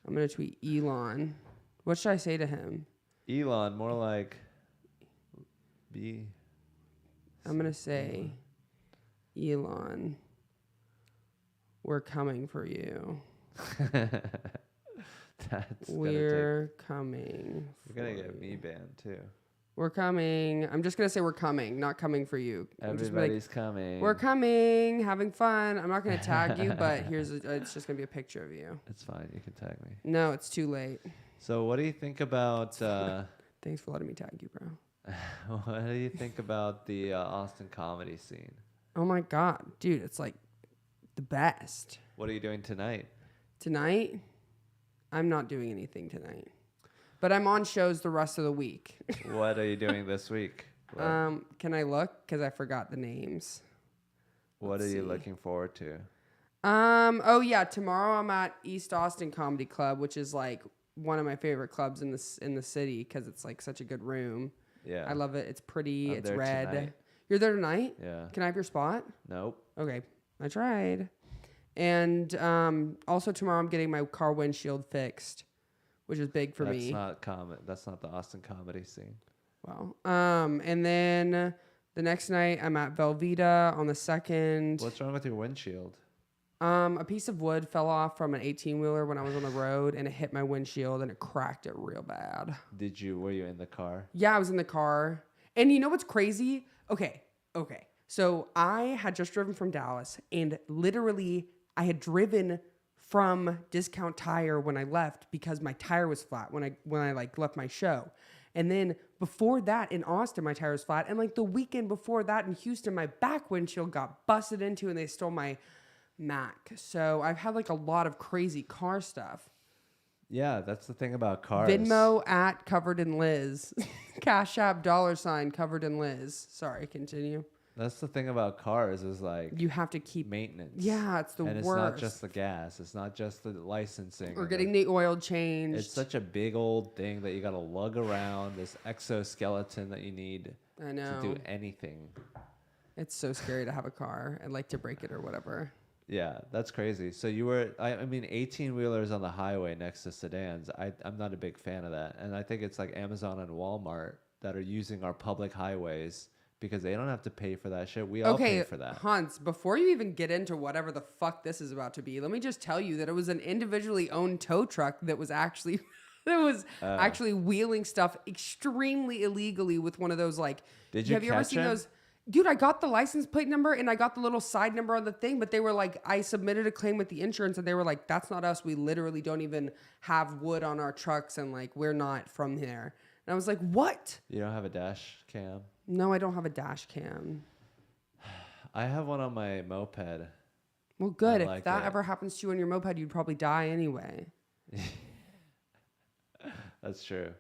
I'm going to tweet Elon. What should I say to him? Elon, more like... I'm going to say, Elon, we're coming for you. We're coming. You're going to get me banned, too. We're coming. I'm just going to say we're coming, not coming for you. Everybody's coming. We're coming, having fun. I'm not going to tag you, but it's just going to be a picture of you. It's fine. You can tag me. No, it's too late. So what do you think about... Thanks for letting me tag you, bro. What do you think about the Austin comedy scene? Oh, my God. Dude, it's like the best. What are you doing tonight? Tonight? I'm not doing anything tonight. But I'm on shows the rest of the week. What are you doing this week? Can I look? Because I forgot the names. What are you looking forward to? Oh yeah, tomorrow I'm at East Austin Comedy Club, which is like one of my favorite clubs in the city, because it's like such a good room. Yeah, I love it. It's pretty. It's red. Tonight. You're there tonight? Yeah. Can I have your spot? Nope. Okay, I tried. And also tomorrow I'm getting my car windshield fixed, which is big for me. That's not the Austin comedy scene. Wow. And then the next night I'm at Velveeta on the 2nd. What's wrong with your windshield? A piece of wood fell off from an 18-wheeler when I was on the road, and it hit my windshield, and it cracked it real bad. Were you in the car? Yeah, I was in the car. And you know what's crazy? Okay. So I had just driven from Dallas, and literally I had driven from Discount Tire when I left because my tire was flat when I like left my show. And then before that in Austin, my tire was flat. And like the weekend before that in Houston, my back windshield got busted into and they stole my Mac. So I've had like a lot of crazy car stuff. Yeah, that's the thing about cars. Venmo at Covered in Liz. Cash App $ Covered in Liz. Sorry, continue. That's the thing about cars is like you have to keep maintenance. Yeah, it's the worst. And it's not just the gas. It's not just the licensing. Or getting the oil changed. It's such a big old thing that you got to lug around, this exoskeleton that you need to do anything. It's so scary to have a car and like to break it or whatever. Yeah, that's crazy. So you were, I mean, 18-wheelers on the highway next to sedans. I'm not a big fan of that. And I think it's like Amazon and Walmart that are using our public highways because they don't have to pay for that shit. We all pay for that. Hans, before you even get into whatever the fuck this is about to be, let me just tell you that it was an individually owned tow truck that was actually actually wheeling stuff extremely illegally with one of those like. Have you ever seen those? Dude, I got the license plate number and I got the little side number on the thing, but they were like, I submitted a claim with the insurance and they were like, that's not us. We literally don't even have wood on our trucks and like, we're not from here. And I was like, what? You don't have a dash cam? No, I don't have a dash cam. I have one on my moped. Well, good. If that ever happens to you on your moped, you'd probably die anyway. That's true.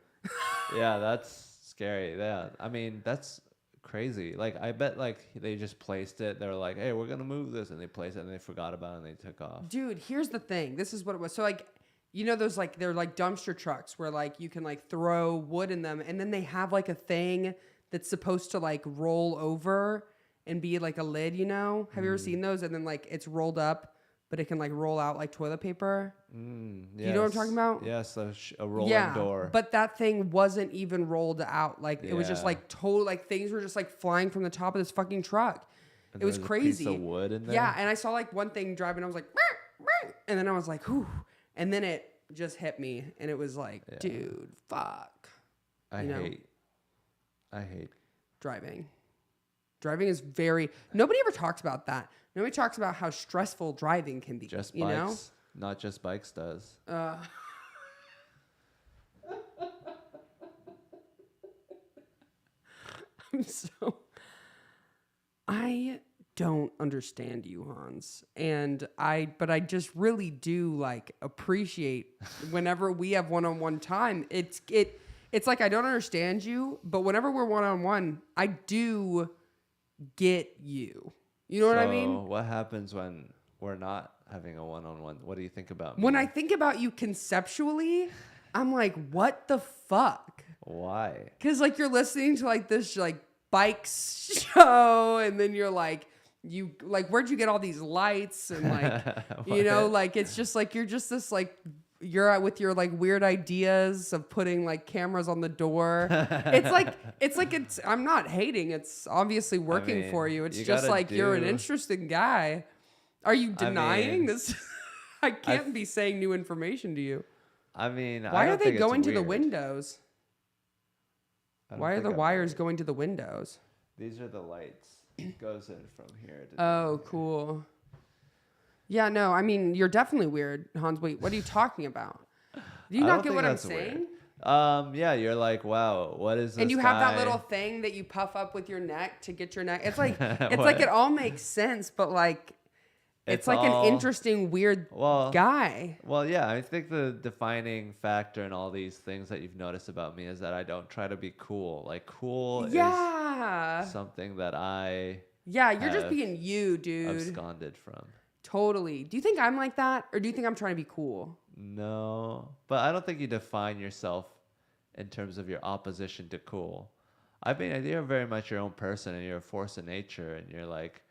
Yeah, that's scary. Yeah, I mean, that's crazy. Like, I bet like they just placed it. They were like, hey, we're gonna move this, and they placed it and they forgot about it and they took off. Dude, here's the thing. This is what it was. So like, you know, those like, they're like dumpster trucks where like you can like throw wood in them, and then they have like a thing that's supposed to like roll over and be like a lid, you know? Have you ever seen those? And then like it's rolled up, but it can like roll out like toilet paper. Yes. You know what I'm talking about? Yes, a rolling door. But that thing wasn't even rolled out. Like it was just like total, like things were just like flying from the top of this fucking truck. And it was crazy. A piece of wood in there? Yeah, and I saw like one thing driving. I was like, "Meow, meow," and then I was like, whew. And then it just hit me, and it was like, dude, fuck. I hate driving. Driving is nobody ever talks about that. Nobody talks about how stressful driving can be. Just you bikes. Know? Not just bikes does. I don't understand you, Hans. But I just really do like appreciate whenever we have one-on-one time. It's like I don't understand you, but whenever we're one-on-one, I do get you. You know what I mean? What happens when we're not having a one-on-one? What do you think about me? When I think about you conceptually, I'm like, what the fuck? Why? Because like you're listening to like this like bikes show, and then you're like, where'd you get all these lights? And like, you know, like it's just like you're just this like. You're out with your like weird ideas of putting like cameras on the door. It's I'm not hating. It's obviously working for you. It's just like you're an interesting guy. Are you denying this? I can't be saying new information to you. I mean, why are they going to the windows? Why are the wires going to the windows? These are the lights. It goes in from here. Oh, cool. Yeah, no, I mean, you're definitely weird, Hans. Wait, what are you talking about? Do you not get what I'm saying? Yeah, you're like, wow, what is this? And you have that little thing that you puff up with your neck to get your neck. It's like it all makes sense, but like it's like an interesting, weird guy. Well, yeah, I think the defining factor in all these things that you've noticed about me is that I don't try to be cool. Like cool is something that you're just being you, dude. Absconded from. Totally. Do you think I'm like that? Or do you think I'm trying to be cool? No. But I don't think you define yourself in terms of your opposition to cool. I mean, you're very much your own person, and you're a force of nature, and you're like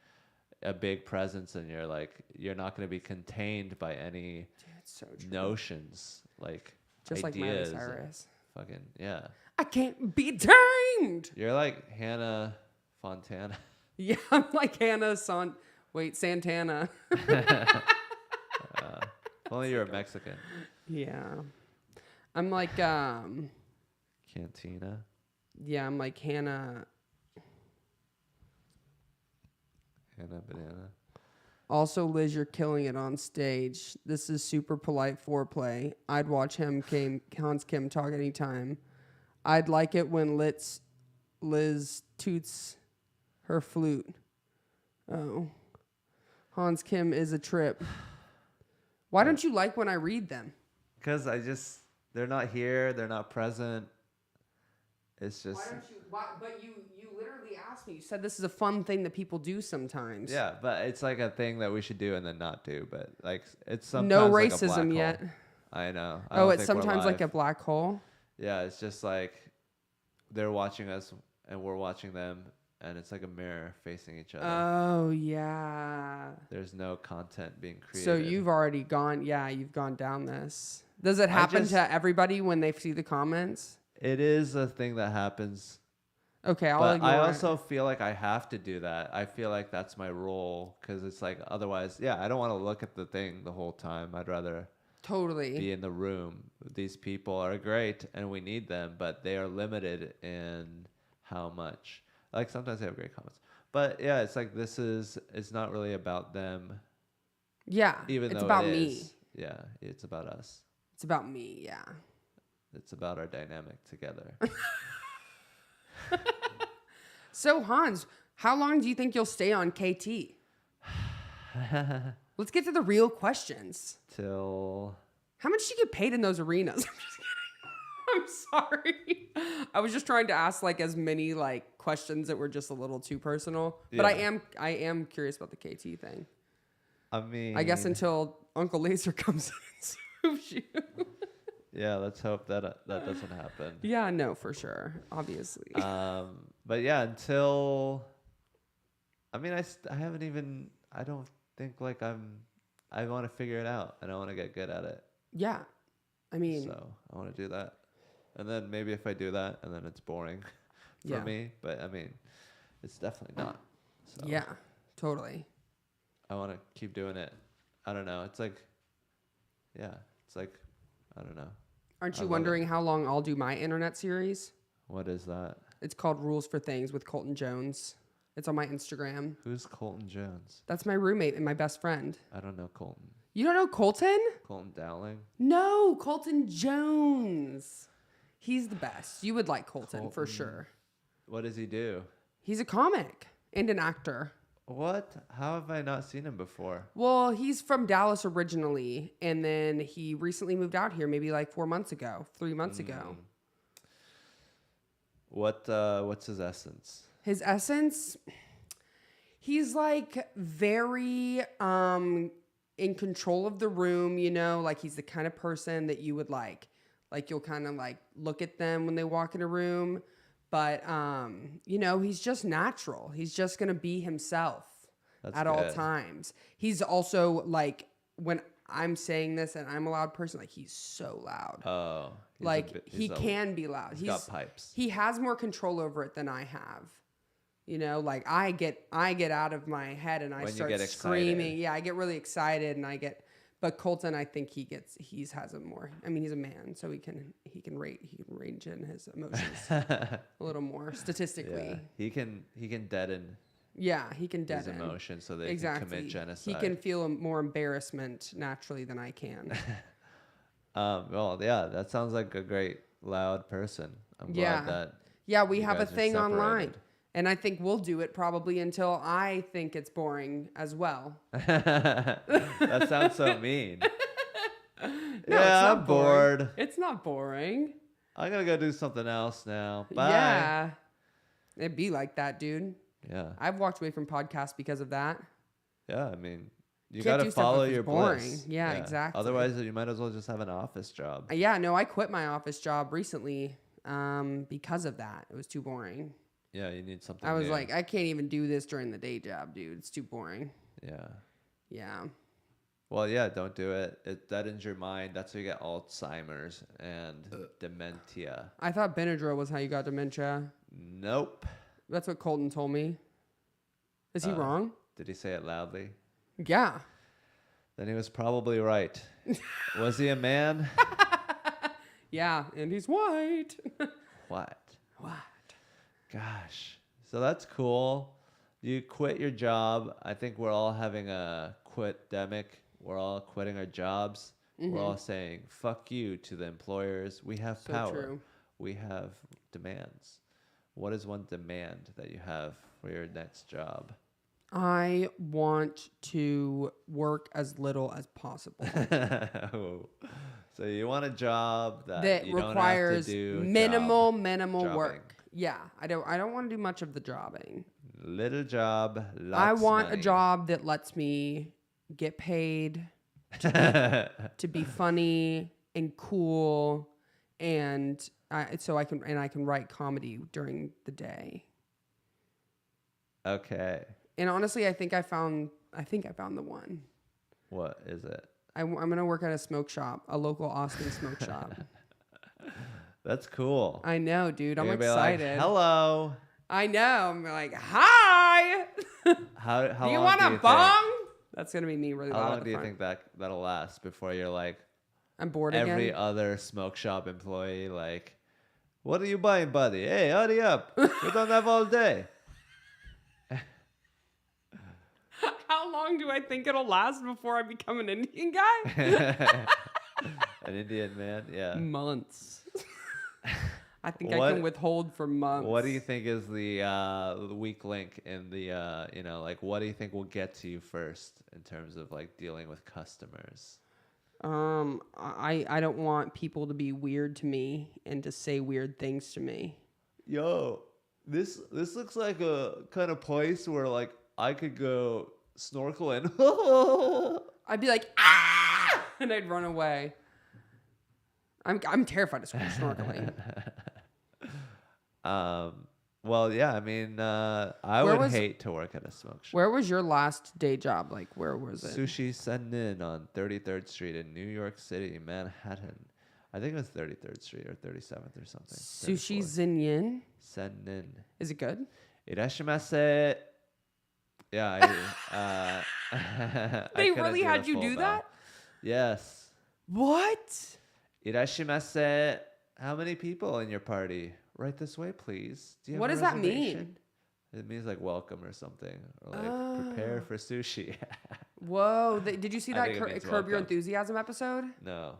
a big presence, and you're like, you're not going to be contained by any notions, like just ideas. Like Miley Cyrus. Fucking, yeah. I can't be tamed. You're like Hannah Fontana. Yeah, I'm like Santana. If only you're a Mexican. Yeah. I'm like, Cantina. yeah, I'm like Hannah. Hannah Banana. Also, Liz, you're killing it on stage. This is super polite foreplay. I'd watch Hans Kim talk anytime. I'd like it when Liz toots her flute. Oh. Hans Kim is a trip. Why don't you like when I read them? Because they're not here. They're not present. It's just... But you literally asked me. You said this is a fun thing that people do sometimes. Yeah, but it's like a thing that we should do and then not do. But like, it's sometimes no like racism a black yet. hole. I know. Oh, it's sometimes like a black hole. Yeah, it's just like they're watching us and we're watching them, and it's like a mirror facing each other. Oh yeah. There's no content being created. So you've gone down this. Does it happen to everybody when they see the comments? It is a thing that happens. Okay, But I also feel like I have to do that. I feel like that's my role because it's like otherwise, I don't want to look at the thing the whole time. I'd rather be in the room. These people are great and we need them, but they are limited in how much. Like sometimes they have great comments. But yeah, it's like it's not really about them. Yeah, even it's though about it me. Is. Yeah, it's about us. It's about me, yeah. It's about our dynamic together. So, Hans, how long do you think you'll stay on KT? Let's get to the real questions. Till... How much do you get paid in those arenas? I'm just kidding. I'm sorry. I was just trying to ask like as many like questions that were just a little too personal. But I am curious about the KT thing. I mean... I guess until Uncle Laser comes in and swoops you. Yeah, let's hope that doesn't happen. Yeah, no, for sure. Obviously. But yeah, until... I mean, I haven't even... I don't think like I want to figure it out and I want to get good at it. Yeah. I mean... So I want to do that. And then maybe if I do that and then it's boring for me. But I mean, it's definitely not. So yeah, totally. I want to keep doing it. I don't know. It's like... Yeah, it's like... I don't know. Aren't you wondering how long I'll do my internet series? What is that? It's called Rules for Things with Colton Jones. It's on my Instagram. Who's Colton Jones? That's my roommate and my best friend. I don't know Colton. You don't know Colton? Colton Dowling? No, Colton Jones. He's the best. You would like Colton for sure. What does he do? He's a comic and an actor. What? How have I not seen him before? Well, he's from Dallas originally, and then he recently moved out here maybe like 3 months ago. What's his essence? His essence, he's like very in control of the room, you know, like he's the kind of person that you would like you'll kind of like look at them when they walk in a room. But, you know, he's just natural. He's just going to be himself at all times. He's also like, when I'm saying this and I'm a loud person, like he's so loud. Oh. Like he can be loud. He's got pipes. He has more control over it than I have. You know, like I get out of my head and I start screaming. Yeah, I get really excited and but Colton, I think he has a more. I mean, he's a man, so he can range in his emotions a little more statistically. Yeah. He can deaden. Yeah, he can deaden his emotions so they can commit genocide. He can feel more embarrassment naturally than I can. Well, yeah, that sounds like a great loud person. I'm glad that. Yeah, we have a thing online. And I think we'll do it probably until I think it's boring as well. That sounds so mean. No, yeah, I'm bored. It's not boring. I'm going to go do something else now. Bye. Yeah. It'd be like that, dude. Yeah. I've walked away from podcasts because of that. Yeah, I mean, you got to follow your bliss. Yeah, exactly. Otherwise, you might as well just have an office job. Yeah, no, I quit my office job recently because of that. It was too boring. Yeah, you need something I was like, I can't even do this during the day job, dude. It's too boring. Yeah. Yeah. Well, yeah, don't do it. It deadens your mind. That's how you get Alzheimer's and dementia. I thought Benadryl was how you got dementia. Nope. That's what Colton told me. Is he wrong? Did he say it loudly? Yeah. Then he was probably right. Was he a man? Yeah, and he's white. What? What? Gosh. So that's cool. You quit your job. I think we're all having a quit-demic. We're all quitting our jobs. Mm-hmm. We're all saying, fuck you to the employers. We have So power. true. We have demands. What is one demand that you have for your next job? I want to work as little as possible. So you want a job That you requires don't have to do minimal jobbing. work. Yeah, I don't want to do much of the jobbing. Little job, lots I want money. a job that lets me get paid to be funny and cool, and I can write comedy during the day. Okay. And honestly, I think I found the one. What is it? I'm gonna work at a smoke shop, a local Austin smoke shop. That's cool. I know, dude. I'm You're gonna be excited. Like, hello. I know. I'm like, hi. How Do you long want do a you bong? That's gonna be me really How loud. long do you think that'll last before you're like I'm bored every again? other smoke shop employee? Like, what are you buying, buddy? Hey, hurry up! We don't have all day. How long do I think it'll last before I become an Indian guy? An Indian man, yeah. Months. I think What- I can withhold for months. What do you think is the weak link in the like what do you think will get to you first in terms of like dealing with customers? I don't want people to be weird to me and to say weird things to me. Yo, this looks like a kind of place where like I could go snorkeling. I'd be like, ah, and I'd run away. I'm terrified of snorkeling. Well, yeah, I mean, I would hate to work at a smoke shop. Where was your last day job? Like, where was it? Sushi Zinyin on 33rd Street in New York City, Manhattan. I think it was 33rd Street or 37th or something. Sushi 34th. Zinyin. Zinyin. Is it good? Irashimasu. Yeah. They really had you do that? Yes. What? Irashimasu. How many people in your party? Right this way, please. Do you have What a does that mean? reservation? It means like welcome or something, or like prepare for sushi. Whoa. Did you see I that think it means Curb Your welcome. Enthusiasm episode? No.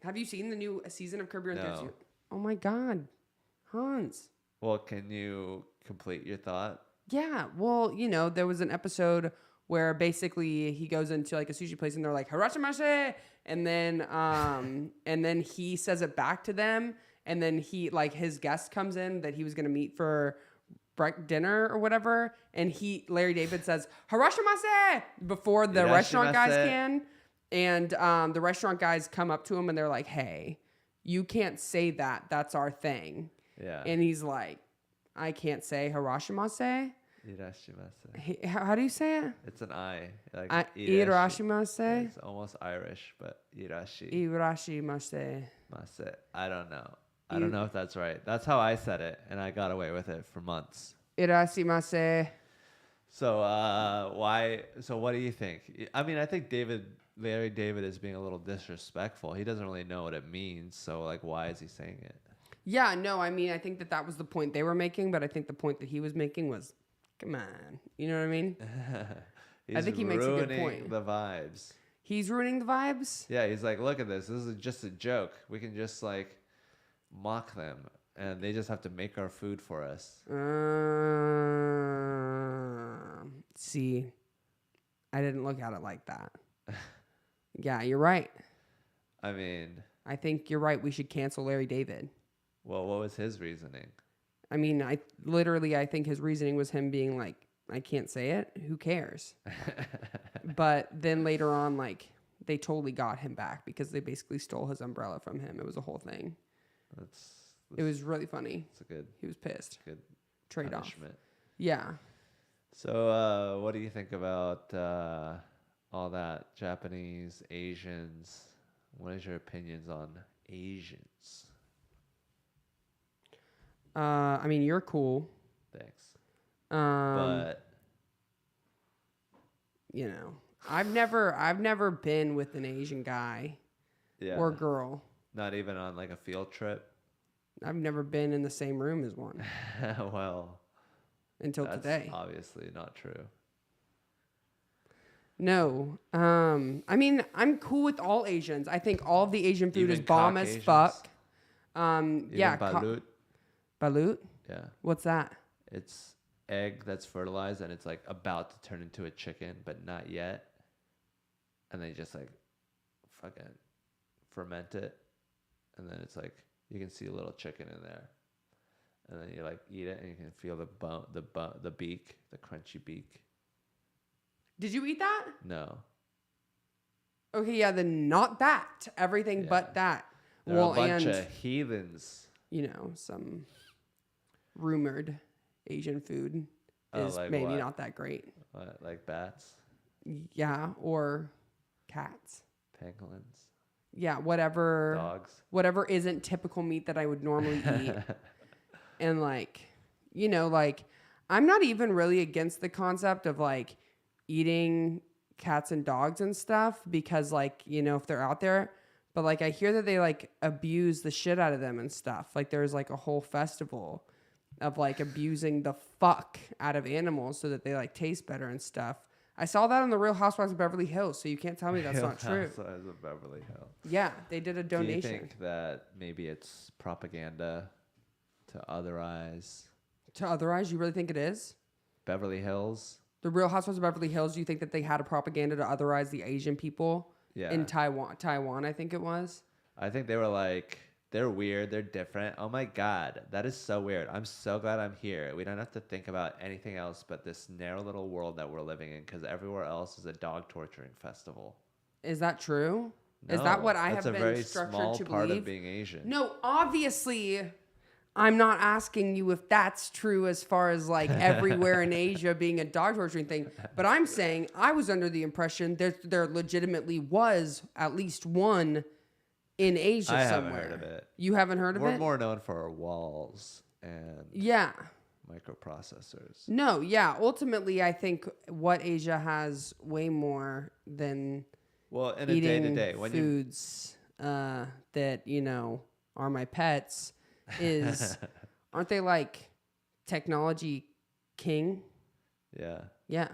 Have you seen the new season of Curb Your No. Enthusiasm? Oh my God. Hans. Well, can you complete your thought? Yeah. Well, there was an episode where basically he goes into like a sushi place and they're like, Harashimasu. And then he says it back to them. And then his guest comes in that he was going to meet for dinner or whatever. And Larry David says, Harashimasu before the restaurant guys can. And the restaurant guys come up to him and they're like, hey, you can't say that. That's our thing. Yeah. And he's like, I can't say Harashimasu. Irashimasu. How do you say it? It's an I. Like Irashimasu. It's almost Irish, but irashi. Irashimasu. I don't know. I don't know if that's right. That's how I said it, and I got away with it for months. Irashimasu. So why? So what do you think? I mean, I think Larry David is being a little disrespectful. He doesn't really know what it means. So like, why is he saying it? Yeah, no, I mean, I think that was the point they were making, but I think the point that he was making was, come on, you know what I mean? I think he makes a good point. The vibes. He's ruining the vibes? Yeah, he's like, look at this. This is just a joke. We can just like mock them, and they just have to make our food for us. See, I didn't look at it like that. Yeah, you're right. I mean, I think you're right. We should cancel Larry David. Well, what was his reasoning? I mean, I think his reasoning was him being like, I can't say it. Who cares? But then later on, like, they totally got him back because they basically stole his umbrella from him. It was a whole thing. It was really funny. It's a good. He was pissed. Good trade-off. punishment. Yeah. So, what do you think about all that? Japanese, Asians. What is your opinions on Asians? I mean, you're cool. Thanks. But I've never been with an Asian guy or girl. Not even on like a field trip. I've never been in the same room as one. Well, until that's today. Obviously not true. No. I mean, I'm cool with all Asians. I think all of the Asian food Even is bomb as Caucasians? fuck. Even Yeah. balut. Balut? Yeah. What's that? It's egg that's fertilized and it's like about to turn into a chicken, but not yet. And they just like fucking ferment it. And then it's like, you can see a little chicken in there. And then you like eat it and you can feel the beak, the crunchy beak. Did you eat that? No. Okay, yeah, then not that. Everything but that. They're a bunch of heathens. You know, some rumored Asian food is like maybe what? not that great. What, like bats? Yeah, or cats. Pangolins? Yeah, whatever. Dogs? Whatever isn't typical meat that I would normally eat. And like, you know, like I'm not even really against the concept of like eating cats and dogs and stuff because like, you know, if they're out there, but like I hear that they like abuse the shit out of them and stuff. Like there's like a whole festival of like abusing the fuck out of animals so that they like taste better and stuff. I saw that on the Real Housewives of Beverly Hills, so you can't tell me that's not true. Housewives of Beverly Hills. Yeah, they did a donation. Do you think that maybe it's propaganda to otherize To otherize, you really think it is? Beverly Hills? The Real Housewives of Beverly Hills, do you think that they had a propaganda to otherize the Asian people in Taiwan, I think it was? I think they were like, they're weird, they're different. Oh my God, that is so weird. I'm so glad I'm here. We don't have to think about anything else but this narrow little world that we're living in because everywhere else is a dog torturing festival. Is that true? No, is that what I have been been structured to believe? That's a very small part of being Asian. No, obviously, I'm not asking you if that's true as far as like everywhere in Asia being a dog torturing thing, but I'm saying I was under the impression that there legitimately was at least one in Asia somewhere. I haven't heard of it. You haven't heard of it? We're more known for our walls and microprocessors. No, yeah. Ultimately, I think what Asia has way more than in a eating day-to-day foods that, you know, are my pets is, aren't they like technology king? Yeah. Yeah.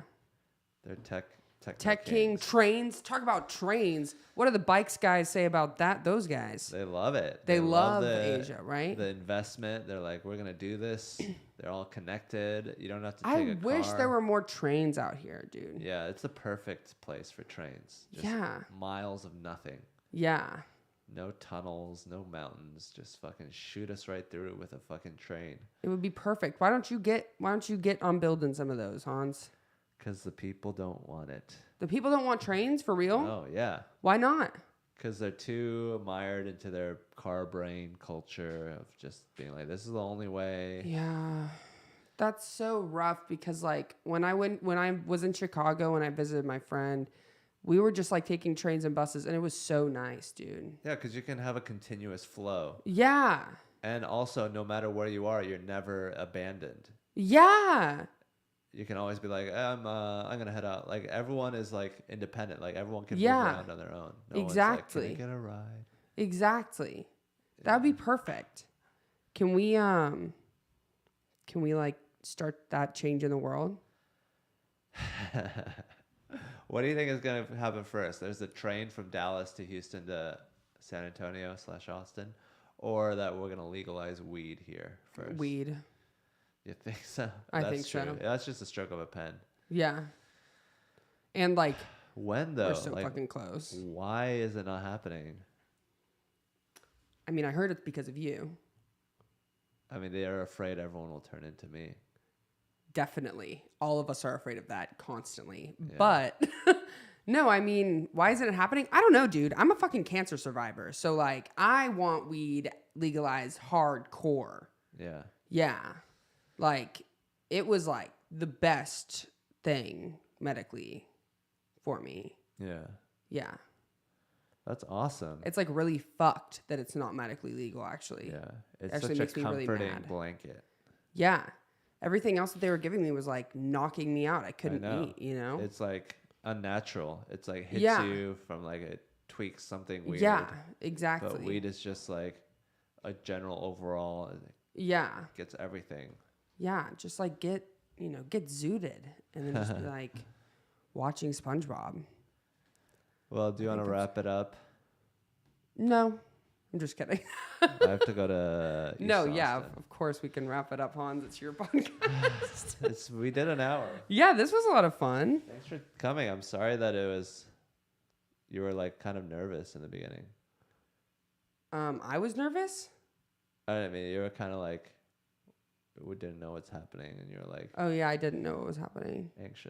They're tech king. Trains. Talk about trains. What do the bikes guys say about that? Those guys. They love it. They love Asia, right? The investment. They're like, we're gonna do this. They're all connected. You don't have to take a car. I wish there were more trains out here, dude. Yeah, it's the perfect place for trains. Just miles of nothing. Yeah. No tunnels, no mountains. Just fucking shoot us right through it with a fucking train. It would be perfect. Why don't you get on building some of those, Hans? Because the people don't want it. The people don't want trains for real? Oh, yeah. Why not? Because they're too mired into their car brain culture of just being like, this is the only way. Yeah. That's so rough because like when I was in Chicago and I visited my friend, we were just like taking trains and buses and it was so nice, dude. Yeah, because you can have a continuous flow. Yeah. And also, no matter where you are, you're never abandoned. Yeah. You can always be like, I'm gonna head out. Like everyone is like independent. Like everyone can move around on their own. No exactly. One's like, can I get a ride? Exactly. Yeah. That'd be perfect. Can we like start that change in the world? What do you think is gonna happen first? There's a train from Dallas to Houston to San Antonio / Austin, or that we're gonna legalize weed here first. Weed. You think so? I think so. That's just a stroke of a pen. Yeah. And like, when though? We're so fucking close. Why is it not happening? I mean, I heard it's because of you. I mean, they are afraid everyone will turn into me. Definitely. All of us are afraid of that constantly. Yeah. But no, I mean, why isn't it happening? I don't know, dude. I'm a fucking cancer survivor. So like, I want weed legalized hardcore. Yeah. Yeah. Like, it was like the best thing medically for me. Yeah. Yeah. That's awesome. It's like really fucked that it's not medically legal, actually. Yeah. It's actually such a comforting really mad. blanket. Yeah. Everything else that they were giving me was like knocking me out. I couldn't eat, you know? It's like unnatural. It's like hits Yeah. you from like it tweaks something weird. Yeah, exactly. But weed is just like a general overall. It Yeah. gets everything. Yeah. Just like get zooted and then just be like watching SpongeBob. Well, do you want to wrap it up? No, I'm just kidding. I have to go to East No, yeah, Austin. of course we can wrap it up, Hans. It's your podcast. We did an hour. Yeah, this was a lot of fun. Thanks for coming. I'm sorry that you were like kind of nervous in the beginning. I was nervous. I mean, you were kind of like, we didn't know what's happening, and you were like Oh yeah, I didn't know what was happening. anxious.